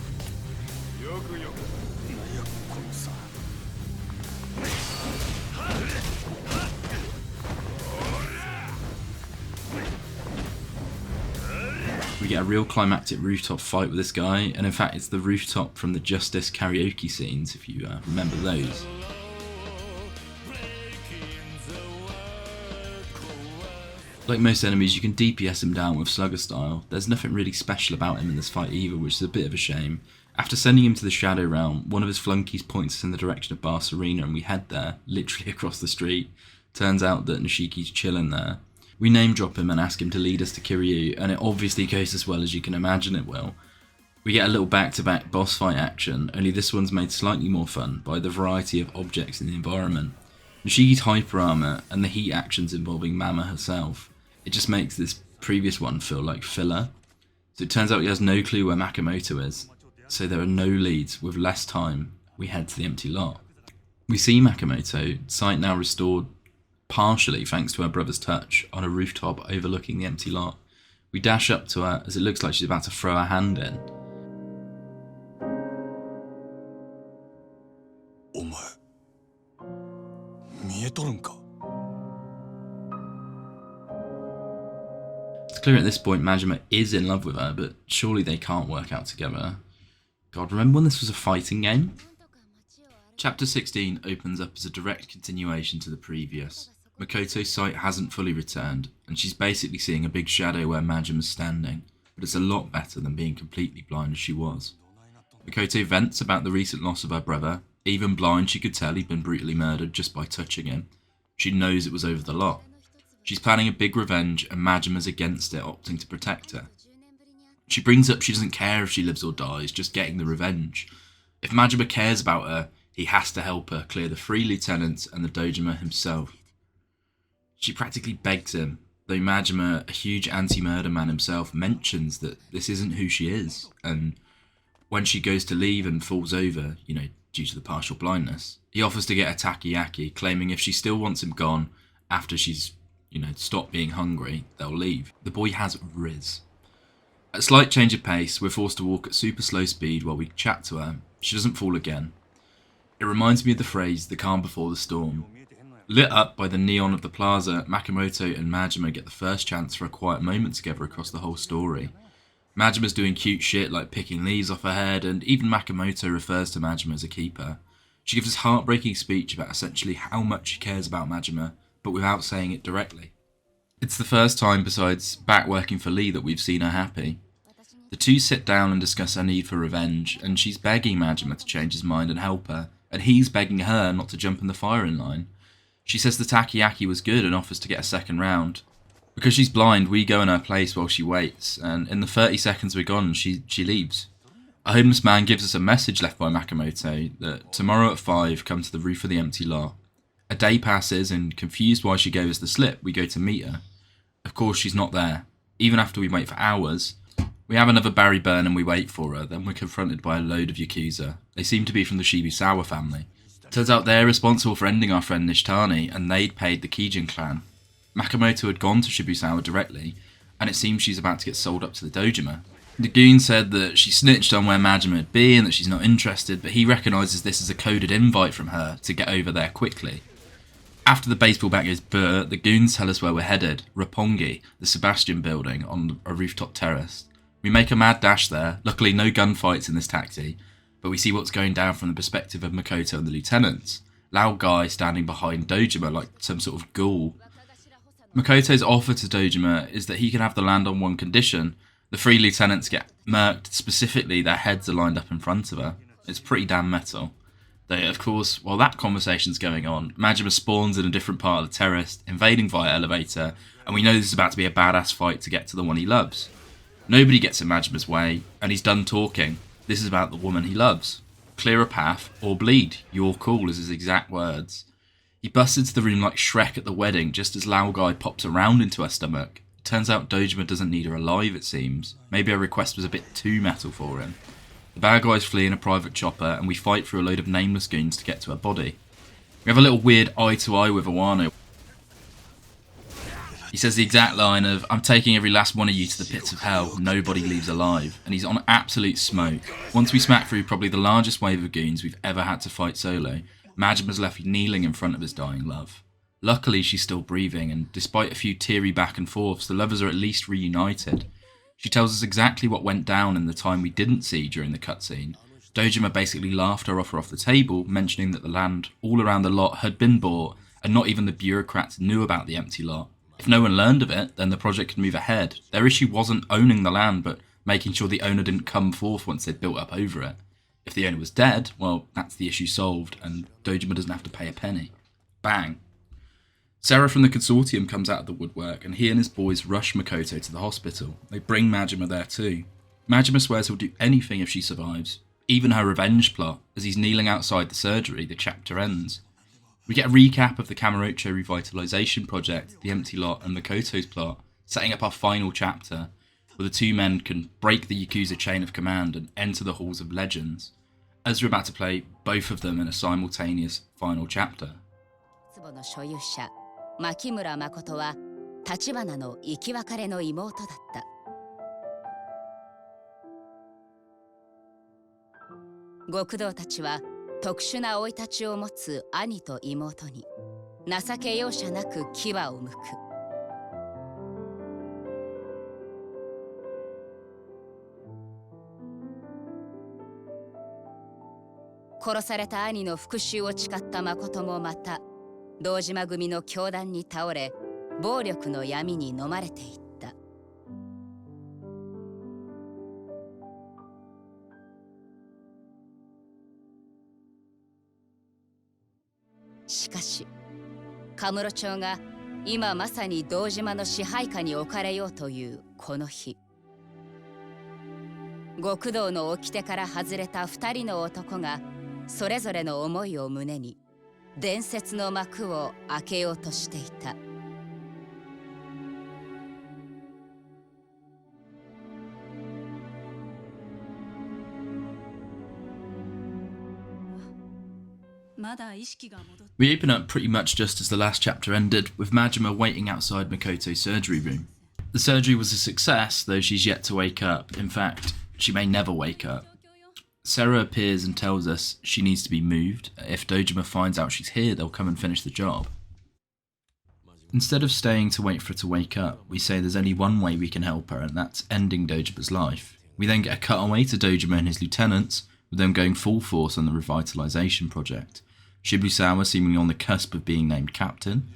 We get a real climactic rooftop fight with this guy, and in fact it's the rooftop from the Justice karaoke scenes, if you remember those. Like most enemies, you can DPS him down with Slugger style. There's nothing really special about him in this fight either, which is a bit of a shame. After sending him to the Shadow Realm, one of his flunkies points us in the direction of Bar Serena and we head there, literally across the street. Turns out that Nishiki's chilling there. We name drop him and ask him to lead us to Kiryu, and it obviously goes as well as you can imagine it will. We get a little back-to-back boss fight action, only this one's made slightly more fun by the variety of objects in the environment. Nishiki's hyper armor and the heat actions involving Mama herself. It just makes this previous one feel like filler. So it turns out he has no clue where Makamoto is, so there are no leads. With less time, we head to the empty lot. We see Makamoto, sight now restored partially thanks to her brother's touch, on a rooftop overlooking the empty lot. We dash up to her as it looks like she's about to throw her hand in. It's clear at this point Majima is in love with her, but surely they can't work out together. God, remember when this was a fighting game? Chapter 16 opens up as a direct continuation to the previous. Makoto's sight hasn't fully returned, and she's basically seeing a big shadow where Majima's standing, but it's a lot better than being completely blind as she was. Makoto vents about the recent loss of her brother. Even blind, she could tell he'd been brutally murdered just by touching him. She knows it was over the lot. She's planning a big revenge, and Majima's against it, opting to protect her. She brings up she doesn't care if she lives or dies, just getting the revenge. If Majima cares about her, he has to help her clear the 3 lieutenants and the Dojima himself. She practically begs him, though Majima, a huge anti-murder man himself, mentions that this isn't who she is, and when she goes to leave and falls over, due to the partial blindness, he offers to get a takoyaki, claiming if she still wants him gone after she's, stopped being hungry, they'll leave. The boy has Riz. At a slight change of pace, we're forced to walk at super slow speed while we chat to her. She doesn't fall again. It reminds me of the phrase, the calm before the storm. Lit up by the neon of the plaza, Makamoto and Majima get the first chance for a quiet moment together across the whole story. Majima's doing cute shit like picking leaves off her head, and even Makamoto refers to Majima as a keeper. She gives this heartbreaking speech about essentially how much she cares about Majima, but without saying it directly. It's the first time besides back working for Lee that we've seen her happy. The two sit down and discuss her need for revenge, and she's begging Majima to change his mind and help her, and he's begging her not to jump in the firing line. She says the takoyaki was good and offers to get a second round. Because she's blind, we go in her place while she waits, and in the 30 seconds we're gone, she leaves. A homeless man gives us a message left by Makamoto that tomorrow at 5, come to the roof of the empty lot. A day passes, and confused why she gave us the slip, we go to meet her. Of course, she's not there. Even after we wait for hours, we have another Barry burn and we wait for her, then we're confronted by a load of Yakuza. They seem to be from the Shibusawa family. Turns out they're responsible for ending our friend Nishitani, and they'd paid the Kijin clan. Makamoto had gone to Shibusawa directly, and it seems she's about to get sold up to the Dojima. The goon said that she snitched on where Majima would be and that she's not interested, but he recognises this as a coded invite from her to get over there quickly. After the baseball bat goes burr, the goons tell us where we're headed, Roppongi, the Sebastian building on a rooftop terrace. We make a mad dash there, luckily no gunfights in this taxi, but we see what's going down from the perspective of Makoto and the lieutenants. Loud guy standing behind Dojima like some sort of ghoul. Makoto's offer to Dojima is that he can have the land on one condition. The 3 lieutenants get murked, specifically their heads are lined up in front of her. It's pretty damn metal. Though, of course, while that conversation's going on, Majima spawns in a different part of the terrace, invading via elevator, and we know this is about to be a badass fight to get to the one he loves. Nobody gets in Majima's way, and he's done talking. This is about the woman he loves. Clear a path, or bleed. Your call is his exact words. He busts into the room like Shrek at the wedding, just as Lao Guy pops around into her stomach. It turns out Dojima doesn't need her alive, it seems. Maybe her request was a bit too metal for him. The bad guys flee in a private chopper, and we fight through a load of nameless goons to get to her body. We have a little weird eye-to-eye with Iwano. He says the exact line of, "I'm taking every last one of you to the pits of hell, nobody leaves alive," and he's on absolute smoke. Once we smack through probably the largest wave of goons we've ever had to fight solo, Majima's left kneeling in front of his dying love. Luckily she's still breathing, and despite a few teary back and forths, the lovers are at least reunited. She tells us exactly what went down in the time we didn't see during the cutscene. Dojima basically laughed her offer off the table, mentioning that the land all around the lot had been bought, and not even the bureaucrats knew about the empty lot. If no one learned of it, then the project could move ahead. Their issue wasn't owning the land, but making sure the owner didn't come forth once they'd built up over it. If the owner was dead, well, that's the issue solved, and Dojima doesn't have to pay a penny. Bang. Sarah from the consortium comes out of the woodwork, and he and his boys rush Makoto to the hospital. They bring Majima there too. Majima swears he'll do anything if she survives, even her revenge plot. As he's kneeling outside the surgery, the chapter ends. We get a recap of the Kamurocho revitalization project, the empty lot, and Makoto's plot, setting up our final chapter, where the two men can break the Yakuza chain of command and enter the halls of legends. As we're about to play both of them in a simultaneous final chapter. 牧村誠は立花の生き別れの妹だった。極道たちは特殊な生い立ちを持つ兄と妹に情け容赦なく牙を向く。殺された兄の復讐を誓った誠もまた堂島組の凶弾に倒れ、暴力の闇に飲まれていった。しかし、カムロ町が今まさに堂島の支配下に置かれようというこの日、極道の掟から外れた2人の男がそれぞれの思いを胸に伝説の幕を開けようとしていた。We open up pretty much just as the last chapter ended, with Majima waiting outside Makoto's surgery room. The surgery was a success, though she's yet to wake up. In fact, she may never wake up. Sarah appears and tells us she needs to be moved. If Dojima finds out she's here, they'll come and finish the job. Instead of staying to wait for her to wake up, we say there's only one way we can help her, and that's ending Dojima's life. We then get a cutaway to Dojima and his lieutenants, with them going full force on the revitalisation project. Shibusawa seemingly on the cusp of being named captain,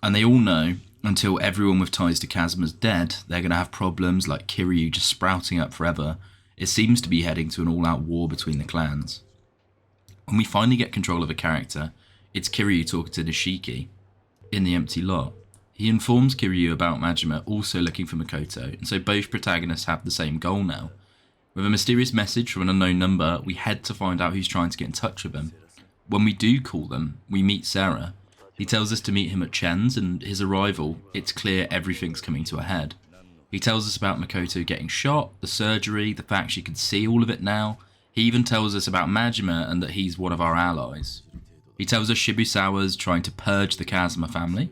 and they all know, until everyone with ties to Kazuma's dead, they're going to have problems like Kiryu just sprouting up forever. It seems to be heading to an all-out war between the clans. When we finally get control of a character, it's Kiryu talking to Nishiki in the empty lot. He informs Kiryu about Majima also looking for Makoto, and so both protagonists have the same goal now. With a mysterious message from an unknown number, we head to find out who's trying to get in touch with him. When we do call them, we meet Sarah. He tells us to meet him at Chen's, and his arrival, it's clear everything's coming to a head. He tells us about Makoto getting shot, the surgery, the fact she can see all of it now. He even tells us about Majima and that he's one of our allies. He tells us Shibusawa's trying to purge the Kazuma family.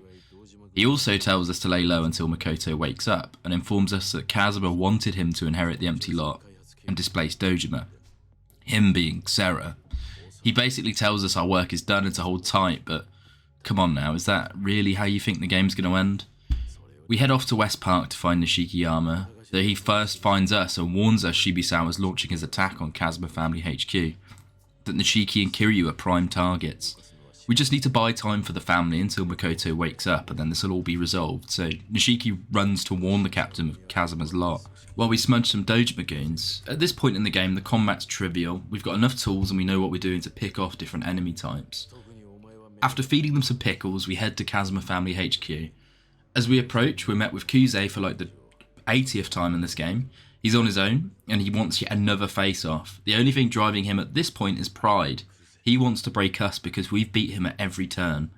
He also tells us to lay low until Makoto wakes up, and informs us that Kazuma wanted him to inherit the empty lot and displace Dojima. Him being Sarah. He basically tells us our work is done and to hold tight, but come on now, is that really how you think the game's going to end? We head off to West Park to find Nishikiyama, though he first finds us and warns us Shibusawa's launching his attack on Kazuma Family HQ, that Nishiki and Kiryu are prime targets. We just need to buy time for the family until Makoto wakes up, and then this will all be resolved, so Nishiki runs to warn the captain of Kazuma's lot, while we smudge some Dojima goons. At this point in the game, the combat's trivial, we've got enough tools and we know what we're doing to pick off different enemy types. After feeding them some pickles, we head to Kazuma Family HQ. As we approach, we're met with Kuze for like the 80th time in this game. He's on his own, and he wants yet another face-off. The only thing driving him at this point is pride. He wants to break us because we've beat him at every turn.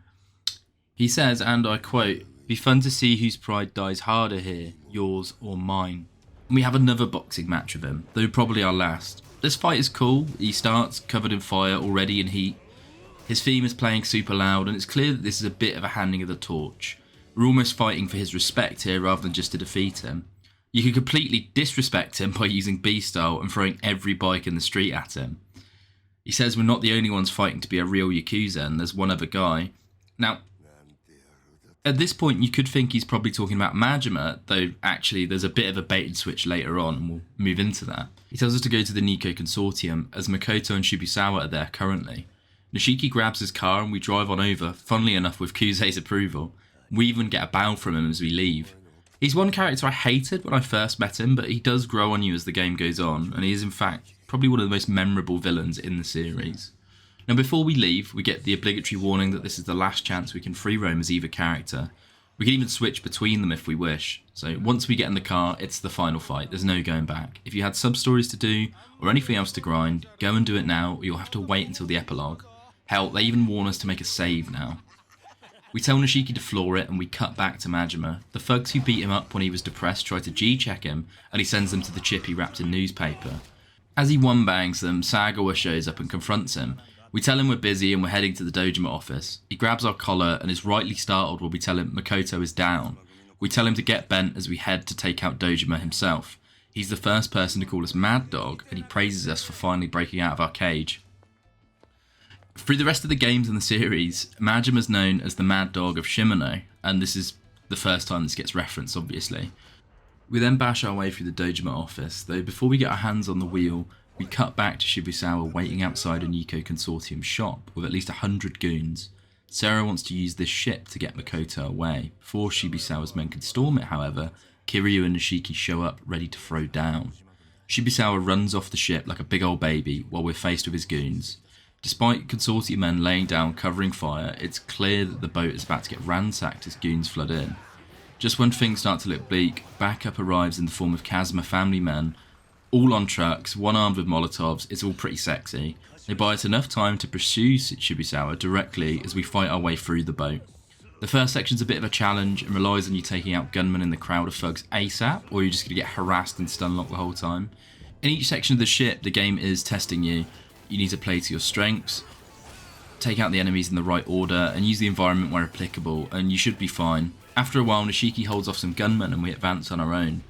He says, and I quote, "Be fun to see whose pride dies harder here, yours or mine." And we have another boxing match with him, though probably our last. This fight is cool. He starts covered in fire, already in heat. His theme is playing super loud, and it's clear that this is a bit of a handing of the torch. We're almost fighting for his respect here rather than just to defeat him. You can completely disrespect him by using B-style and throwing every bike in the street at him. He says we're not the only ones fighting to be a real Yakuza, and there's one other guy. Now, at this point you could think he's probably talking about Majima, though actually there's a bit of a bait and switch later on, and we'll move into that. He tells us to go to the Nikko Consortium, as Makoto and Shibusawa are there currently. Nishiki grabs his car and we drive on over, funnily enough with Kuze's approval. We even get a bow from him as we leave. He's one character I hated when I first met him, but he does grow on you as the game goes on, and he is in fact probably one of the most memorable villains in the series. Now before we leave, we get the obligatory warning that this is the last chance we can free roam as either character. We can even switch between them if we wish. So once we get in the car, it's the final fight, there's no going back. If you had sub-stories to do, or anything else to grind, go and do it now, or you'll have to wait until the epilogue. Hell, they even warn us to make a save now. We tell Nishiki to floor it, and we cut back to Majima. The thugs who beat him up when he was depressed try to G-check him, and he sends them to the chippy wrapped in newspaper. As he one-bangs them, Sagawa shows up and confronts him. We tell him we're busy and we're heading to the Dojima office. He grabs our collar and is rightly startled when we tell him Makoto is down. We tell him to get bent as we head to take out Dojima himself. He's the first person to call us Mad Dog, and he praises us for finally breaking out of our cage. Through the rest of the games in the series, Majima's known as the Mad Dog of Shimano, and this is the first time this gets referenced, obviously. We then bash our way through the Dojima office, though before we get our hands on the wheel, we cut back to Shibusawa waiting outside a Nikko Consortium shop with at least 100 goons. Sarah wants to use this ship to get Makoto away. Before Shibusawa's men can storm it, however, Kiryu and Nishiki show up ready to throw down. Shibusawa runs off the ship like a big old baby while we're faced with his goons. Despite Consortium men laying down covering fire, it's clear that the boat is about to get ransacked as goons flood in. Just when things start to look bleak, backup arrives in the form of Kazuma family men, all on trucks, one armed with Molotovs. It's all pretty sexy. They buy us enough time to pursue Shibusawa directly as we fight our way through the boat. The first section's a bit of a challenge and relies on you taking out gunmen in the crowd of thugs ASAP, or you're just going to get harassed and stun-locked the whole time. In each section of the ship, the game is testing you. You need to play to your strengths. take out the enemies in the right order, and use the environment where applicable, and you should be fine. After a while, Nishiki holds off some gunmen and we advance on our own.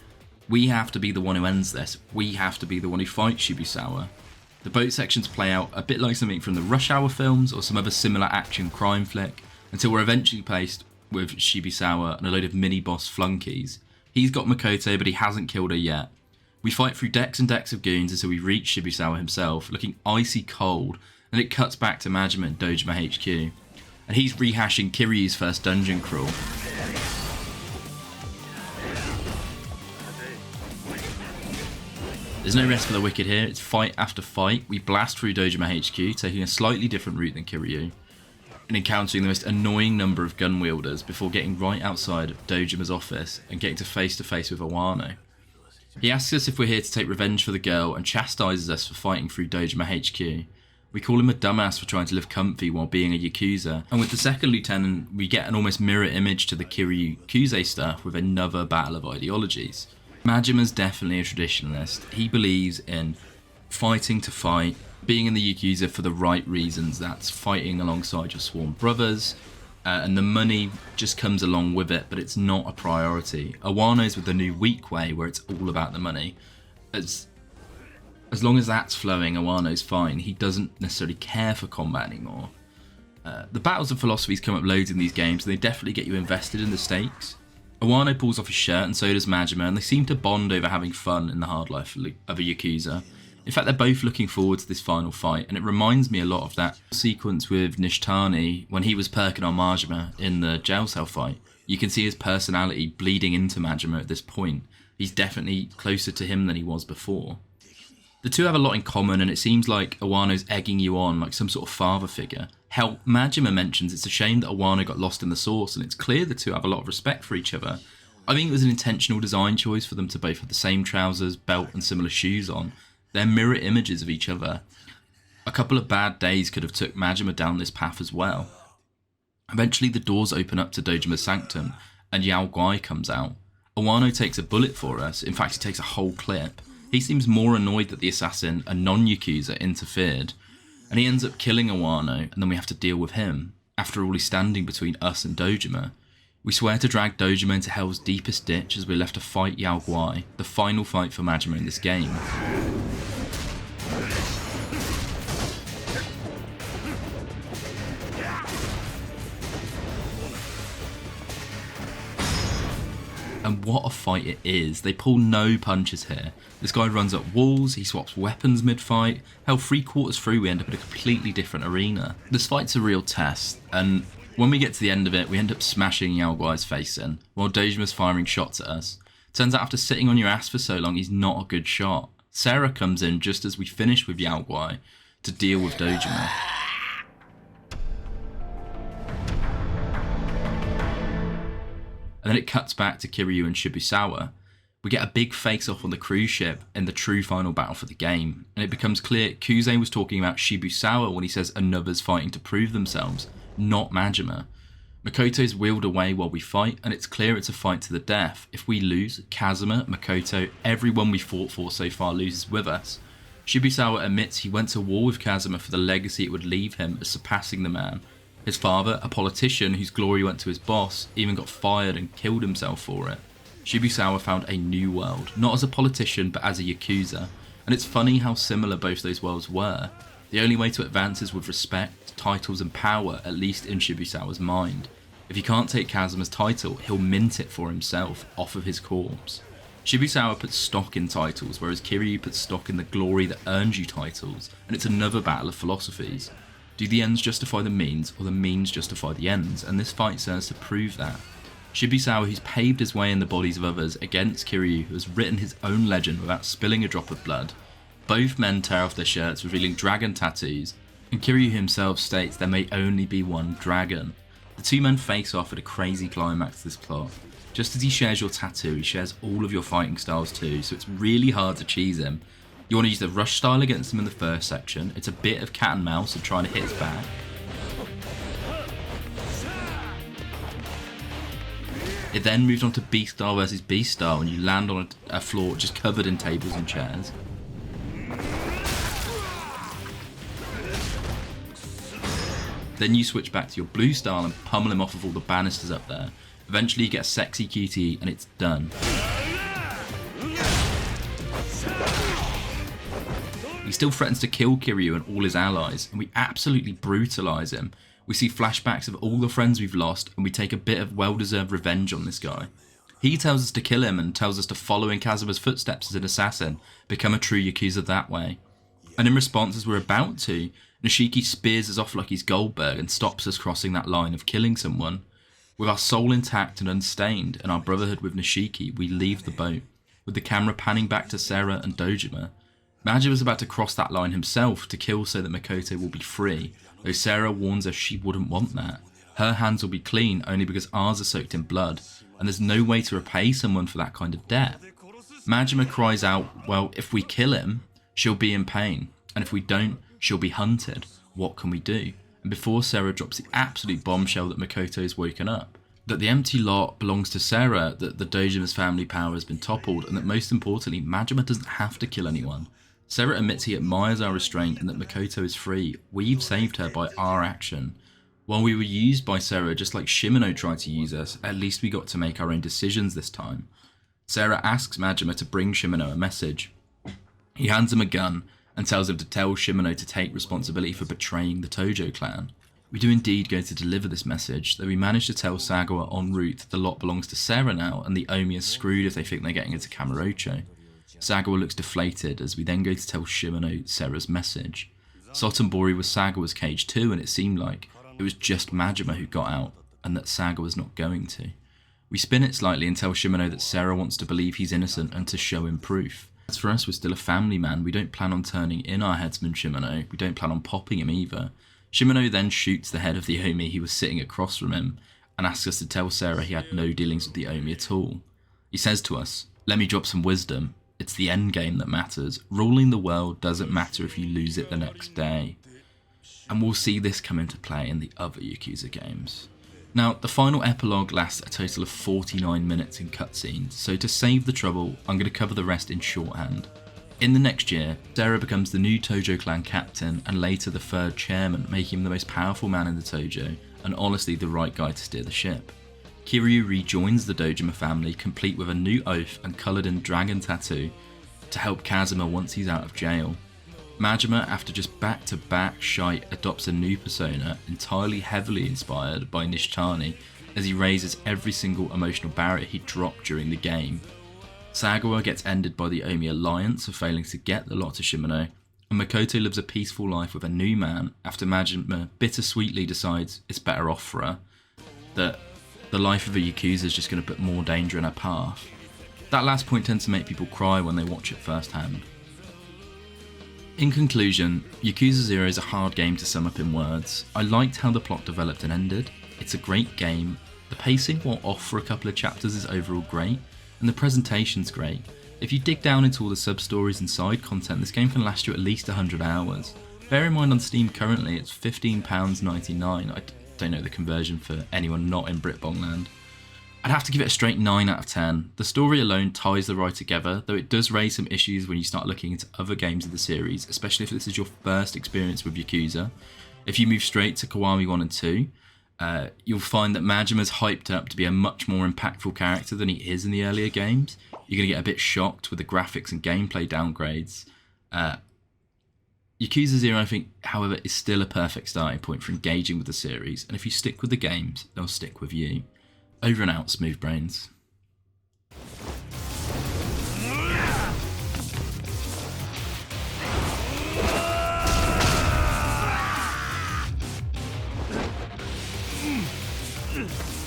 We have to be the one who ends this. We have to be the one who fights Shibusawa. The boat sections play out a bit like something from the Rush Hour films or some other similar action crime flick, until we're eventually placed with Shibusawa and a load of mini-boss flunkies. He's got Makoto, but he hasn't killed her yet. We fight through decks and decks of goons until we reach Shibusawa himself, looking icy cold, and it cuts back to Majima and Dojima HQ. And he's rehashing Kiryu's first dungeon crawl. There's no rest for the wicked here, it's fight after fight. We blast through Dojima HQ, taking a slightly different route than Kiryu, and encountering the most annoying number of gun wielders before getting right outside of Dojima's office and getting to face with Awano. He asks us if we're here to take revenge for the girl and chastises us for fighting through Dojima HQ. We call him a dumbass for trying to live comfy while being a Yakuza, and with the second lieutenant we get an almost mirror image to the Kiryu Kuze stuff with another battle of ideologies. Majima's definitely a traditionalist. He believes in fighting to fight, being in the Yakuza for the right reasons, that's fighting alongside your sworn brothers, and the money just comes along with it, but it's not a priority. Awano's with the new weak way where it's all about the money. As long as that's flowing, Awano's fine. He doesn't necessarily care for combat anymore. The battles of philosophies come up loads in these games, and they definitely get you invested in the stakes. Awano pulls off his shirt and so does Majima, and they seem to bond over having fun in the hard life of a Yakuza. In fact, they're both looking forward to this final fight, and it reminds me a lot of that sequence with Nishitani when he was perking on Majima in the jail cell fight. You can see his personality bleeding into Majima at this point. He's definitely closer to him than he was before. The two have a lot in common, and it seems like Awano's egging you on like some sort of father figure. Hell, Majima mentions it's a shame that Awano got lost in the Source, and it's clear the two have a lot of respect for each other. I think it was an intentional design choice for them to both have the same trousers, belt and similar shoes on. They're mirror images of each other. A couple of bad days could have took Majima down this path as well. Eventually the doors open up to Dojima's sanctum, and Yao Guai comes out. Awano takes a bullet for us, in fact he takes a whole clip. He seems more annoyed that the assassin, a non-Yakuza, interfered, and he ends up killing Awano, and then we have to deal with him. After all, he's standing between us and Dojima. We swear to drag Dojima into hell's deepest ditch as we're left to fight Yao Guai, the final fight for Majima in this game. And what a fight it is. They pull no punches here. This guy runs up walls, he swaps weapons mid-fight. Hell, 3/4 through we end up in a completely different arena. This fight's a real test, and when we get to the end of it, we end up smashing Yao Guai's face in, while Dojima's firing shots at us. Turns out after sitting on your ass for so long, he's not a good shot. Sarah comes in just as we finish with Yao Guai to deal with Dojima. And then it cuts back to Kiryu and Shibusawa. We get a big face-off on the cruise ship in the true final battle for the game, and it becomes clear Kuze was talking about Shibusawa when he says another's fighting to prove themselves, not Majima. Makoto's wheeled away while we fight, and it's clear it's a fight to the death. If we lose, Kazuma, Makoto, everyone we fought for so far loses with us. Shibusawa admits he went to war with Kazuma for the legacy it would leave him as surpassing the man. His father, a politician whose glory went to his boss, even got fired and killed himself for it. Shibusawa found a new world, not as a politician but as a Yakuza, and it's funny how similar both those worlds were. The only way to advance is with respect, titles and power, at least in Shibusawa's mind. If he can't take Kazuma's title, he'll mint it for himself, off of his corpse. Shibusawa puts stock in titles, whereas Kiryu puts stock in the glory that earns you titles, and it's another battle of philosophies. Do the ends justify the means, or the means justify the ends? And this fight serves to prove that. Shibusawa, who's paved his way in the bodies of others, against Kiryu, who has written his own legend without spilling a drop of blood. Both men tear off their shirts, revealing dragon tattoos, and Kiryu himself states there may only be one dragon. The two men face off at a crazy climax to this plot. Just as he shares your tattoo, he shares all of your fighting styles too, so it's really hard to cheese him. You want to use the rush style against him in the first section. It's a bit of cat and mouse and trying to hit his back. It then moves on to beast style versus beast style, and you land on a floor just covered in tables and chairs. Then you switch back to your blue style and pummel him off of all the banisters up there. Eventually you get a sexy QTE and it's done. He still threatens to kill Kiryu and all his allies, and we absolutely brutalise him. We see flashbacks of all the friends we've lost, and we take a bit of well-deserved revenge on this guy. He tells us to kill him and tells us to follow in Kazuma's footsteps as an assassin, become a true Yakuza that way. And in response, as we're about to, Nishiki spears us off like he's Goldberg and stops us crossing that line of killing someone. With our soul intact and unstained, and our brotherhood with Nishiki, we leave the boat, with the camera panning back to Sarah and Dojima. Majima's about to cross that line himself to kill so that Makoto will be free, though Sarah warns us she wouldn't want that. Her hands will be clean only because ours are soaked in blood, and there's no way to repay someone for that kind of death. Majima cries out, well, if we kill him, she'll be in pain, and if we don't, she'll be hunted. What can we do? And before Sarah drops the absolute bombshell that Makoto is woken up, that the empty lot belongs to Sarah, that the Dojima's family power has been toppled, and that most importantly, Majima doesn't have to kill anyone. Sarah admits he admires our restraint and that Makoto is free. We've saved her by our action. While we were used by Sarah just like Shimano tried to use us, at least we got to make our own decisions this time. Sarah asks Majima to bring Shimano a message. He hands him a gun and tells him to tell Shimano to take responsibility for betraying the Tojo clan. We do indeed go to deliver this message, though we manage to tell Sagawa en route that the lot belongs to Sarah now and the Omi are screwed if they think they're getting into Kamurocho. Sagawa looks deflated as we then go to tell Shimano Sarah's message. Sotenbori was Sagawa's cage too, and it seemed like it was just Majima who got out and that Sagawa's not going to. We spin it slightly and tell Shimano that Sarah wants to believe he's innocent and to show him proof. As for us, we're still a family man. We don't plan on turning in our headsman Shimano. We don't plan on popping him either. Shimano then shoots the head of the Omi who was sitting across from him and asks us to tell Sarah he had no dealings with the Omi at all. He says to us, "Let me drop some wisdom. It's the end game that matters. Ruling the world doesn't matter if you lose it the next day." And we'll see this come into play in the other Yakuza games. Now, the final epilogue lasts a total of 49 minutes in cutscenes, so to save the trouble, I'm going to cover the rest in shorthand. In the next year, Sarah becomes the new Tojo clan captain and later the third chairman, making him the most powerful man in the Tojo, and honestly the right guy to steer the ship. Kiryu rejoins the Dojima family, complete with a new oath and coloured in dragon tattoo, to help Kazuma once he's out of jail. Majima, after just back-to-back shite, adopts a new persona, entirely heavily inspired by Nishitani, as he raises every single emotional barrier he dropped during the game. Sagawa gets ended by the Omi alliance for failing to get the lot to Shimano, and Makoto lives a peaceful life with a new man after Majima bittersweetly decides it's better off for her, that the life of a Yakuza is just going to put more danger in her path. That last point tends to make people cry when they watch it firsthand. In conclusion, Yakuza 0 is a hard game to sum up in words. I liked how the plot developed and ended. It's a great game. The pacing, while off for a couple of chapters, is overall great, and the presentation's great. If you dig down into all the sub-stories and side content, this game can last you at least 100 hours. Bear in mind on Steam currently it's £15.99. I don't know the conversion for anyone not in Britbong land. I'd have to give it a straight 9 out of 10. The story alone ties the ride together, though it does raise some issues when you start looking into other games of the series, especially if this is your first experience with Yakuza. If you move straight to Kiwami 1 and 2, you'll find that Majima's hyped up to be a much more impactful character than he is in the earlier games. You're going to get a bit shocked with the graphics and gameplay downgrades. Yakuza 0, I think, however, is still a perfect starting point for engaging with the series, and if you stick with the games, they'll stick with you. Over and out, smooth brains. Ugh.